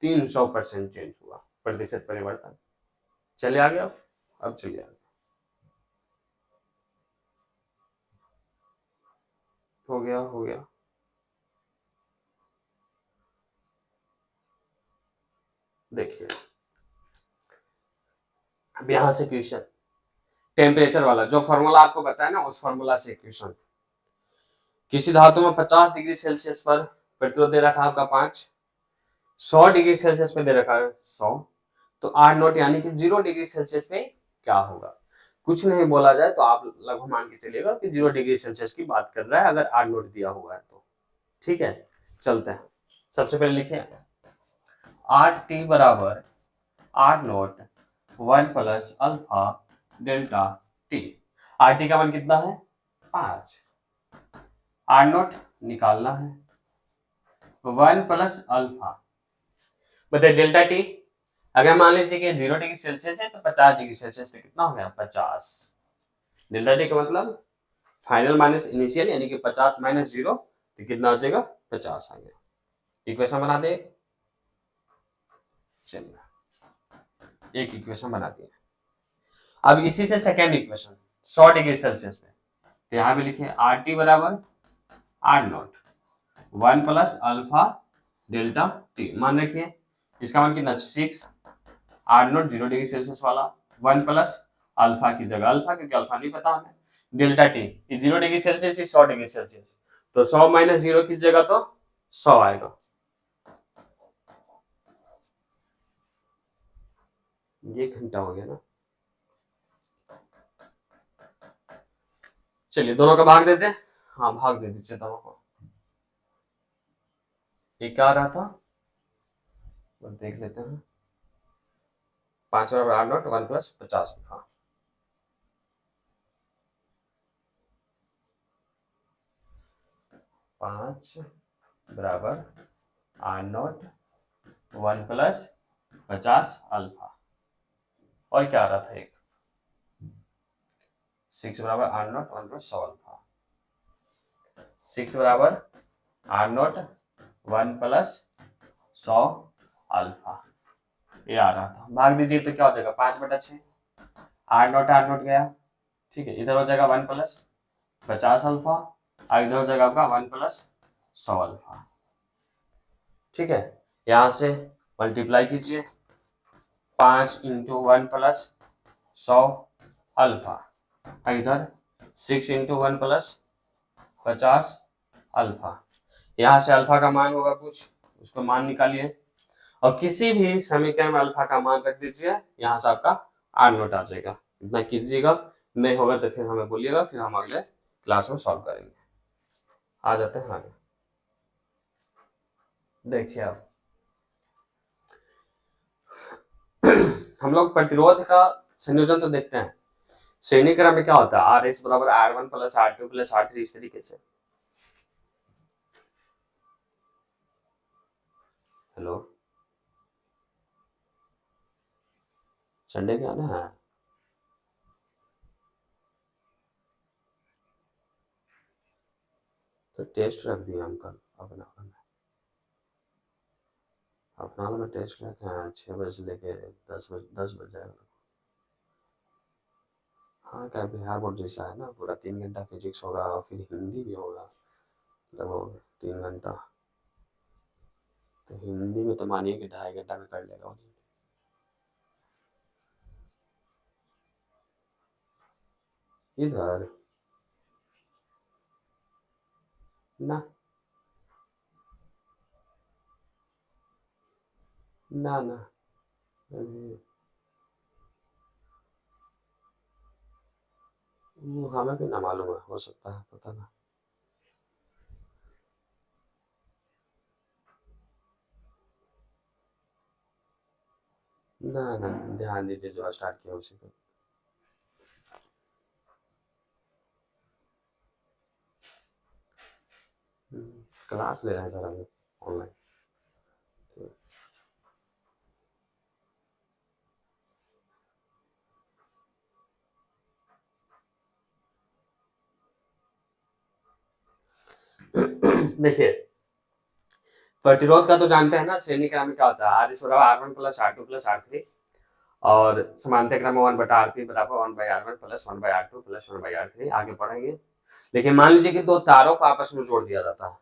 300% चेंज हुआ, प्रतिशत परिवर्तन। चलिए आ गया, अब चलिए आगे, हो गया हो गया। देखिए अब यहां से क्वेश्चन, टेम्परेचर वाला जो फॉर्मूला आपको बताया ना उस फॉर्मूला से क्वेश्चन, किसी धातु में 50 डिग्री सेल्सियस पर प्रतिरोध दे रखा है आपका 5, 100 डिग्री सेल्सियस पे दे रखा है 100, तो R नॉट यानी कि 0 डिग्री सेल्सियस पे क्या होगा? कुछ नहीं बोला जाए तो आप लगभग मान के चलिएगा कि 0 डिग्री सेल्सियस की बात कर रहा है अगर R नोट दिया हुआ है तो, ठीक है। चलते हैं, सबसे पहले लिखिए आर टी बराबर R naught 1 plus alpha delta T, R T का मान कितना है 5, आर नोट निकालना है 1 प्लस अल्फा बताइए डेल्टा टी, अगर मान लीजिए कि 0 डिग्री सेल्सियस है तो 50 डिग्री सेल्सियस पे कितना हो गया 50, डेल्टा टी का मतलब फाइनल माइनस इनिशियल यानी कि 50 माइनस 0 तो कितना हो जाएगा 50 आ गया। इक्वेशन बना दे, चलिए एक इक्वेशन बना दिए। अब इसी से सेकेंड इक्वेशन 100 डिग्री सेल्सियस पे, तो यहां भी लिखिए आर टी बराबर R naught 1 plus alpha delta T, मान रखिए इसका मान कितना 6, आर नॉट 0 डिग्री सेल्सियस वाला 1 प्लस अल्फा की जगह अल्फा, क्योंकि अल्फा नहीं पता हमें, delta T 0 degree Celsius 100 degree Celsius, तो 100 माइनस 0 की जगह तो 100 आएगा, ये घंटा हो गया ना। चलिए दोनों का भाग देते हैं, हाँ भाग दे दीजिए दोनों को, ये क्या आ रहा था और देख लेते हैं 5 बराबर आर नॉट 1 प्लस 50 अल्फा। पांच बराबर आर नॉट 1 प्लस 50 अल्फा। और क्या आ रहा था एक 6 बराबर आर नॉट 1 प्लस 100 अल्फा। 6 बराबर आर नॉट 1 प्लस 100 अल्फा, ये आ रहा था। भाग दीजिए तो क्या हो जाएगा 5/6, आर नॉट गया, ठीक है। इधर हो जाएगा 1 प्लस 50 अल्फा और इधर हो जाएगा आपका 1 प्लस 100 अल्फा, ठीक है। यहां से मल्टीप्लाई कीजिए 5 इंटू 1 प्लस 100 अल्फा और इधर 6 इंटू 1 प्लस 50 अल्फा। यहां से अल्फा का मान होगा कुछ, उसको मान निकालिए और किसी भी समीकरण में अल्फा का मान रख दीजिए, यहां से आपका आर नोट आ जाएगा। इतना कीजिएगा, नहीं होगा तो फिर हमें बोलिएगा, फिर हम अगले क्लास में सॉल्व करेंगे। आ जाते हैं आगे। देखिए आप हम लोग प्रतिरोध का संयोजन तो देखते हैं। श्रेणी क्रम में क्या होता है आर एस बराबर R one plus R two plus R three, इस तरीके से। हेलो, संडे क्या आना है? तो टेस्ट रख दिया हम कल अपना अपना में टेस्ट रखे हैं 6 बजे लेके 10 बजे जाएगा। हाँ, क्या बिहार बोर्ड जैसा है ना, पूरा 3 घंटा फिजिक्स होगा और फिर हिंदी भी होगा लगभग 3 घंटा। तो हिंदी में तो मानिए कि 2.5 घंटा में कर लेगा वो। इधर ना ना ना, हमें भी ना मालूम है, हो सकता है, पता ना। ना ना, ध्यान दीजिए जो स्टार्ट किया उसी पे। क्लास ले रहे हैं सर अभी ऑनलाइन। देखिए प्रतिरोध का तो जानते हैं ना, श्रेणी क्रम में क्या होता है आर इस बराबर R one plus R two plus R three और समांतर क्रम में 1/r3 बराबर 1/r1 plus 1/r2 plus 1/r3। आगे पढ़ेंगे। लेकिन मान लीजिए कि दो तारों को आपस में जोड़ दिया जाता है,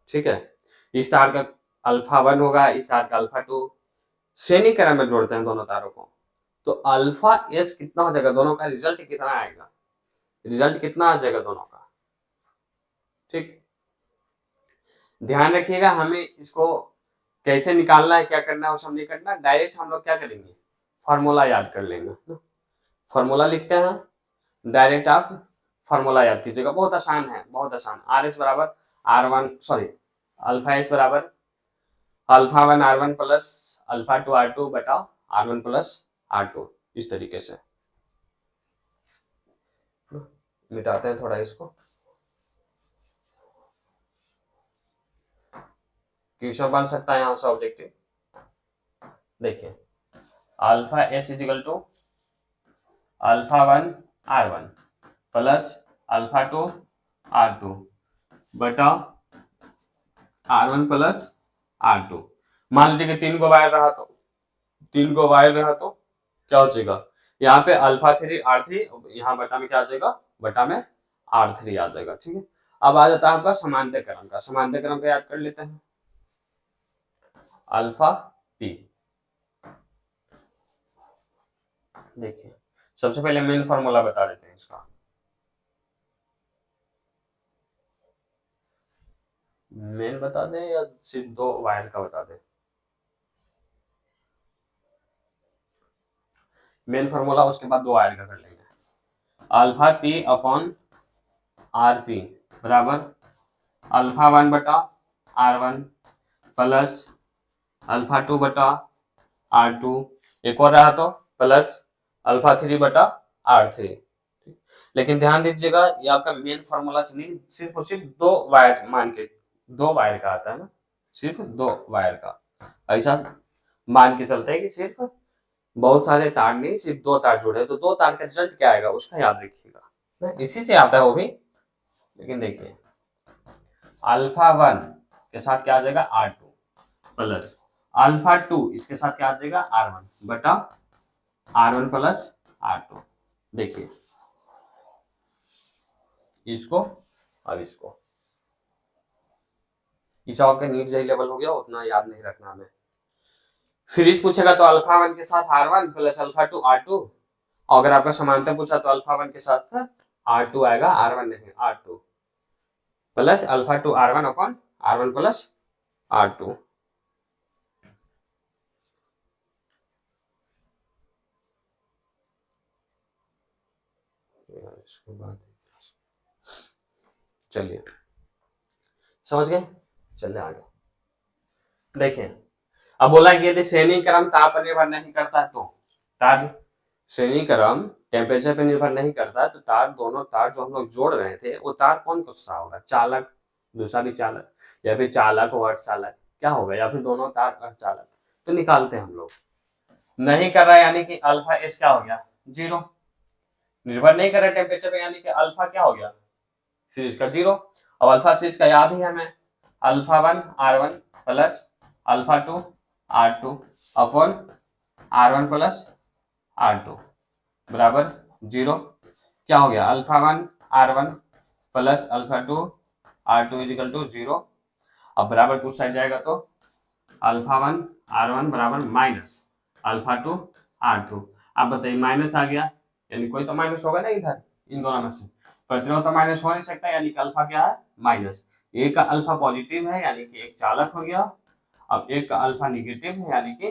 ठीक है। इस तार का अल्फा 1 होगा, इस तार का अल्फा 2, श्रेणी क्रम में जोड़ते हैं दोनों तारों को, तो अल्फा एस कितना हो जाएगा, दोनों का रिजल्ट कितना आएगा, रिजल्ट कितना आ जाएगा दोनों का, ठीक। ध्यान रखिएगा, हमें इसको कैसे निकालना है, क्या करना है वो सब नहीं करना, डायरेक्ट हम लोग क्या करेंगे फॉर्मूला याद कर लेंगे। फॉर्मूला लिखते हैं, डायरेक्ट आप फॉर्मूला याद कीजिएगा, बहुत आसान है, बहुत आसान। आर एस बराबर R one sorry alpha S बराबर alpha 1 R one plus alpha 2 R two बटा R one plus R two, इस तरीके से। मिटाते हैं थोड़ा इसको, क्वेश्चन बन सकता है यहाँ से ऑब्जेक्टिव। देखिए alpha S equal to alpha 1 R one plus alpha 2 R two बटा R one plus R two. मान लीजिए कि 3 को वायर रहा तो क्या हो जाएगा, यहाँ पे अल्फा 3 आर थ्री, यहाँ बटा में क्या आ जाएगा, बटा में आर थ्री आ जाएगा, ठीक है। अब आ जाता है आपका समांतर क्रम का, समांतर क्रम का याद कर लेते हैं। अल्फा पी, देखिए सबसे पहले मेन फॉर्मूला बता देते हैं इसका। मेन बता दें या सिर्फ 2 वायर का बता दें? मेन फॉर्मूला उसके बाद 2 वायर का कर लेंगे। Alpha P upon R P बराबर अल्फा 1 बटा आर वन प्लस अल्फा 2 बटा R2, एक और रहा तो प्लस अल्फा 3 बटा R3। लेकिन ध्यान दीजिएगा ये आपका मेन फॉर्मूला से नहीं, सिर्फ और सिर्फ दो वायर मान के, दो वायर का आता है ना, सिर्फ दो वायर का, ऐसा मान के चलते हैं कि सिर्फ बहुत सारे तार नहीं, सिर्फ दो तार जुड़े हैं, तो दो तार का रिजल्ट क्या आएगा उसका याद रखिएगा ना, इसी से आता है वो भी। लेकिन देखिए अल्फा 1 के साथ क्या आ जाएगा R2 प्लस अल्फा 2 इसके साथ क्या आ जाएगा R1 बटा R1 प्लस R2। देखिए इसको और इसको, इस आपका नीट जेई लेवल हो गया, उतना याद नहीं रखना हमें। सीरीज पूछेगा तो अल्फा 1 के साथ R1 प्लस अल्फा 2 R2, और अगर आपका समांतर पूछा तो अल्फा 1 के साथ R2 आएगा, R1 नहीं R2 plus alpha 2 R1 upon R1 plus R2। इसके बाद चलिए समझ गए, चलिए आगे देखिए। अब बोला कि यदि श्रेणी क्रम ताप पर निर्भर नहीं करता है तो तार, श्रेणी क्रम टेम्परेचर पर निर्भर नहीं करता है तो तार, दोनों तार जो हम लोग जोड़ रहे थे वो तार कौन कौन सा होगा, चालक, दूसरा भी चालक, या फिर चालक और अर्धचालक क्या होगा, या फिर दोनों तार अर्धचालक, तो निकालते हैं हम लोग। नहीं कर रहा है यानी कि अल्फा एस क्या हो गया 0, निर्भर नहीं कर रहा टेम्परेचर पे यानी कि अल्फा क्या हो गया सीरीज का 0। अब अल्फा सीरीज का याद ही है हमें, alpha 1 R1 plus alpha 2 R2 upon R1 plus R2 बराबर 0। क्या हो गया alpha 1 R1 plus alpha 2 R2 equal to 0। अब बराबर कुछ साइड जाएगा तो अल्फा 1 R1 बराबर माइनस अल्फा 2 R2। अब बताइए माइनस आ गया यानी कोई तो माइनस होगा ना इधर, इन दोनों में से प्रतिरोध तो माइनस हो नहीं सकता, यानी कि अल्फा क्या है माइनस, एक का अल्फा पॉजिटिव है यानी कि एक चालक हो गया, अब एक का अल्फा निगेटिव है यानी कि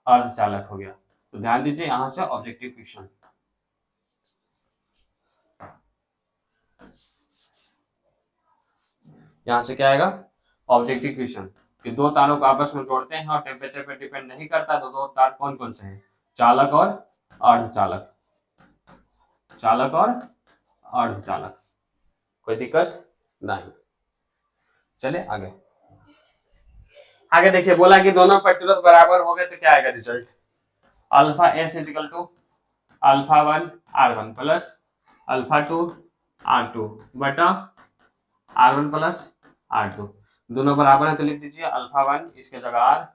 अर्धचालक हो गया। तो ध्यान दीजिए यहां से ऑब्जेक्टिव क्वेश्चन, यहां से क्या आएगा ऑब्जेक्टिव क्वेश्चन कि दो तारों को आपस में जोड़ते हैं और टेम्परेचर पे डिपेंड नहीं करता, तो दो तार कौन कौन से हैं, चालक और अर्धचालक, चालक और अर्धचालक, कोई दिक्कत नहीं। चले आगे, आगे देखिए बोला कि दोनों प्रतिरोध बराबर हो गए तो क्या आएगा result, alpha S equal to alpha 1 R1 plus alpha 2 R2 बटा R1 प्लस R2। दोनों बराबर है तो लिख दीजिए अल्फा 1 इसके जगह R,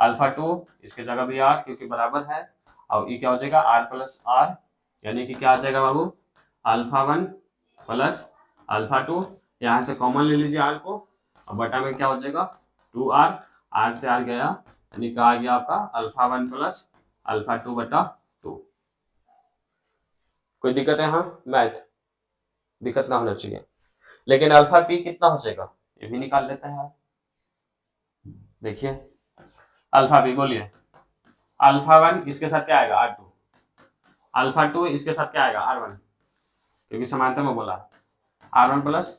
अल्फा 2 इसके जगह भी R क्योंकि बराबर है, और ये क्या हो जाएगा R प्लस R, यानी कि क्या आ जाएगा बाबू अल्फा 1 प्लस अल्फा 2, यहाँ से कॉमन ले लीजिए R को, और बटा में क्या हो जाएगा 2R, R से R गया यानी कहा गया आपका अल्फा 1 प्लस अल्फा 2 बटा 2। कोई दिक्कत है, हाँ मैथ दिक्कत ना होना चाहिए। लेकिन अल्फा पी कितना हो जाएगा ये भी निकाल लेते हैं, देखिए अल्फा पी बोलिए, अल्फा 1 इसके साथ क्या आएगा R2, अल्फा 2 इसके साथ क्या आएगा R1 क्योंकि समांतर में बोला, R1 प्लस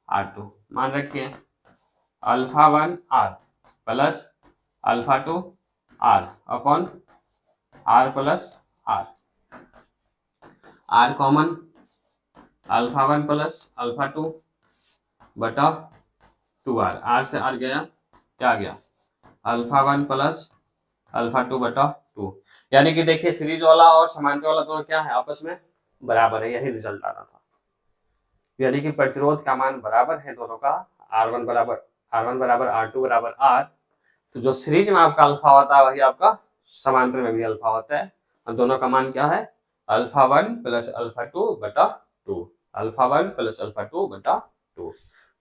R2 मान रखिए alpha 1 R plus alpha 2 R upon R plus R, R common alpha 1 plus alpha 2 बटा 2R, R से R गया क्या गया अल्फा 1 प्लस अल्फा 2 बटा 2, यानी कि देखिए सीरीज वाला और समांतर वाला दोनों क्या है आपस में बराबर है, यही रिजल्ट आना था, यानी कि प्रतिरोध का मान बराबर है दोनों का, R1 बराबर R2 बराबर R, तो जो सीरीज में आपका अल्फा होता है वही आपका समांतर में भी अल्फा होता है, और दोनों का मान क्या है अल्फा 1 प्लस अल्फा 2 बटा 2, अल्फा 1 प्लस अल्फा 2 बटा 2।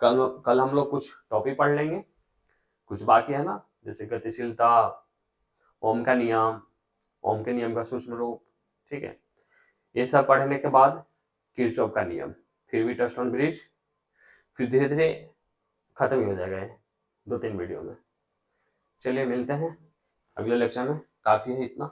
कल हम लोग कुछ टॉपिक पढ़ लेंगे, कुछ बाकी है ना, जैसे गतिशीलता, ओम का नियम, ओम के नियम का सूक्ष्म रूप, ठीक है, ये सब पढ़ने के बाद किरचॉफ का नियम, फिर व्हीटस्टोन ब्रिज, फिर धीरे धीरे खत्म ही हो जाएगा ये 2-3 वीडियो में। चलिए मिलते हैं अगले लेक्चर में, काफी है इतना।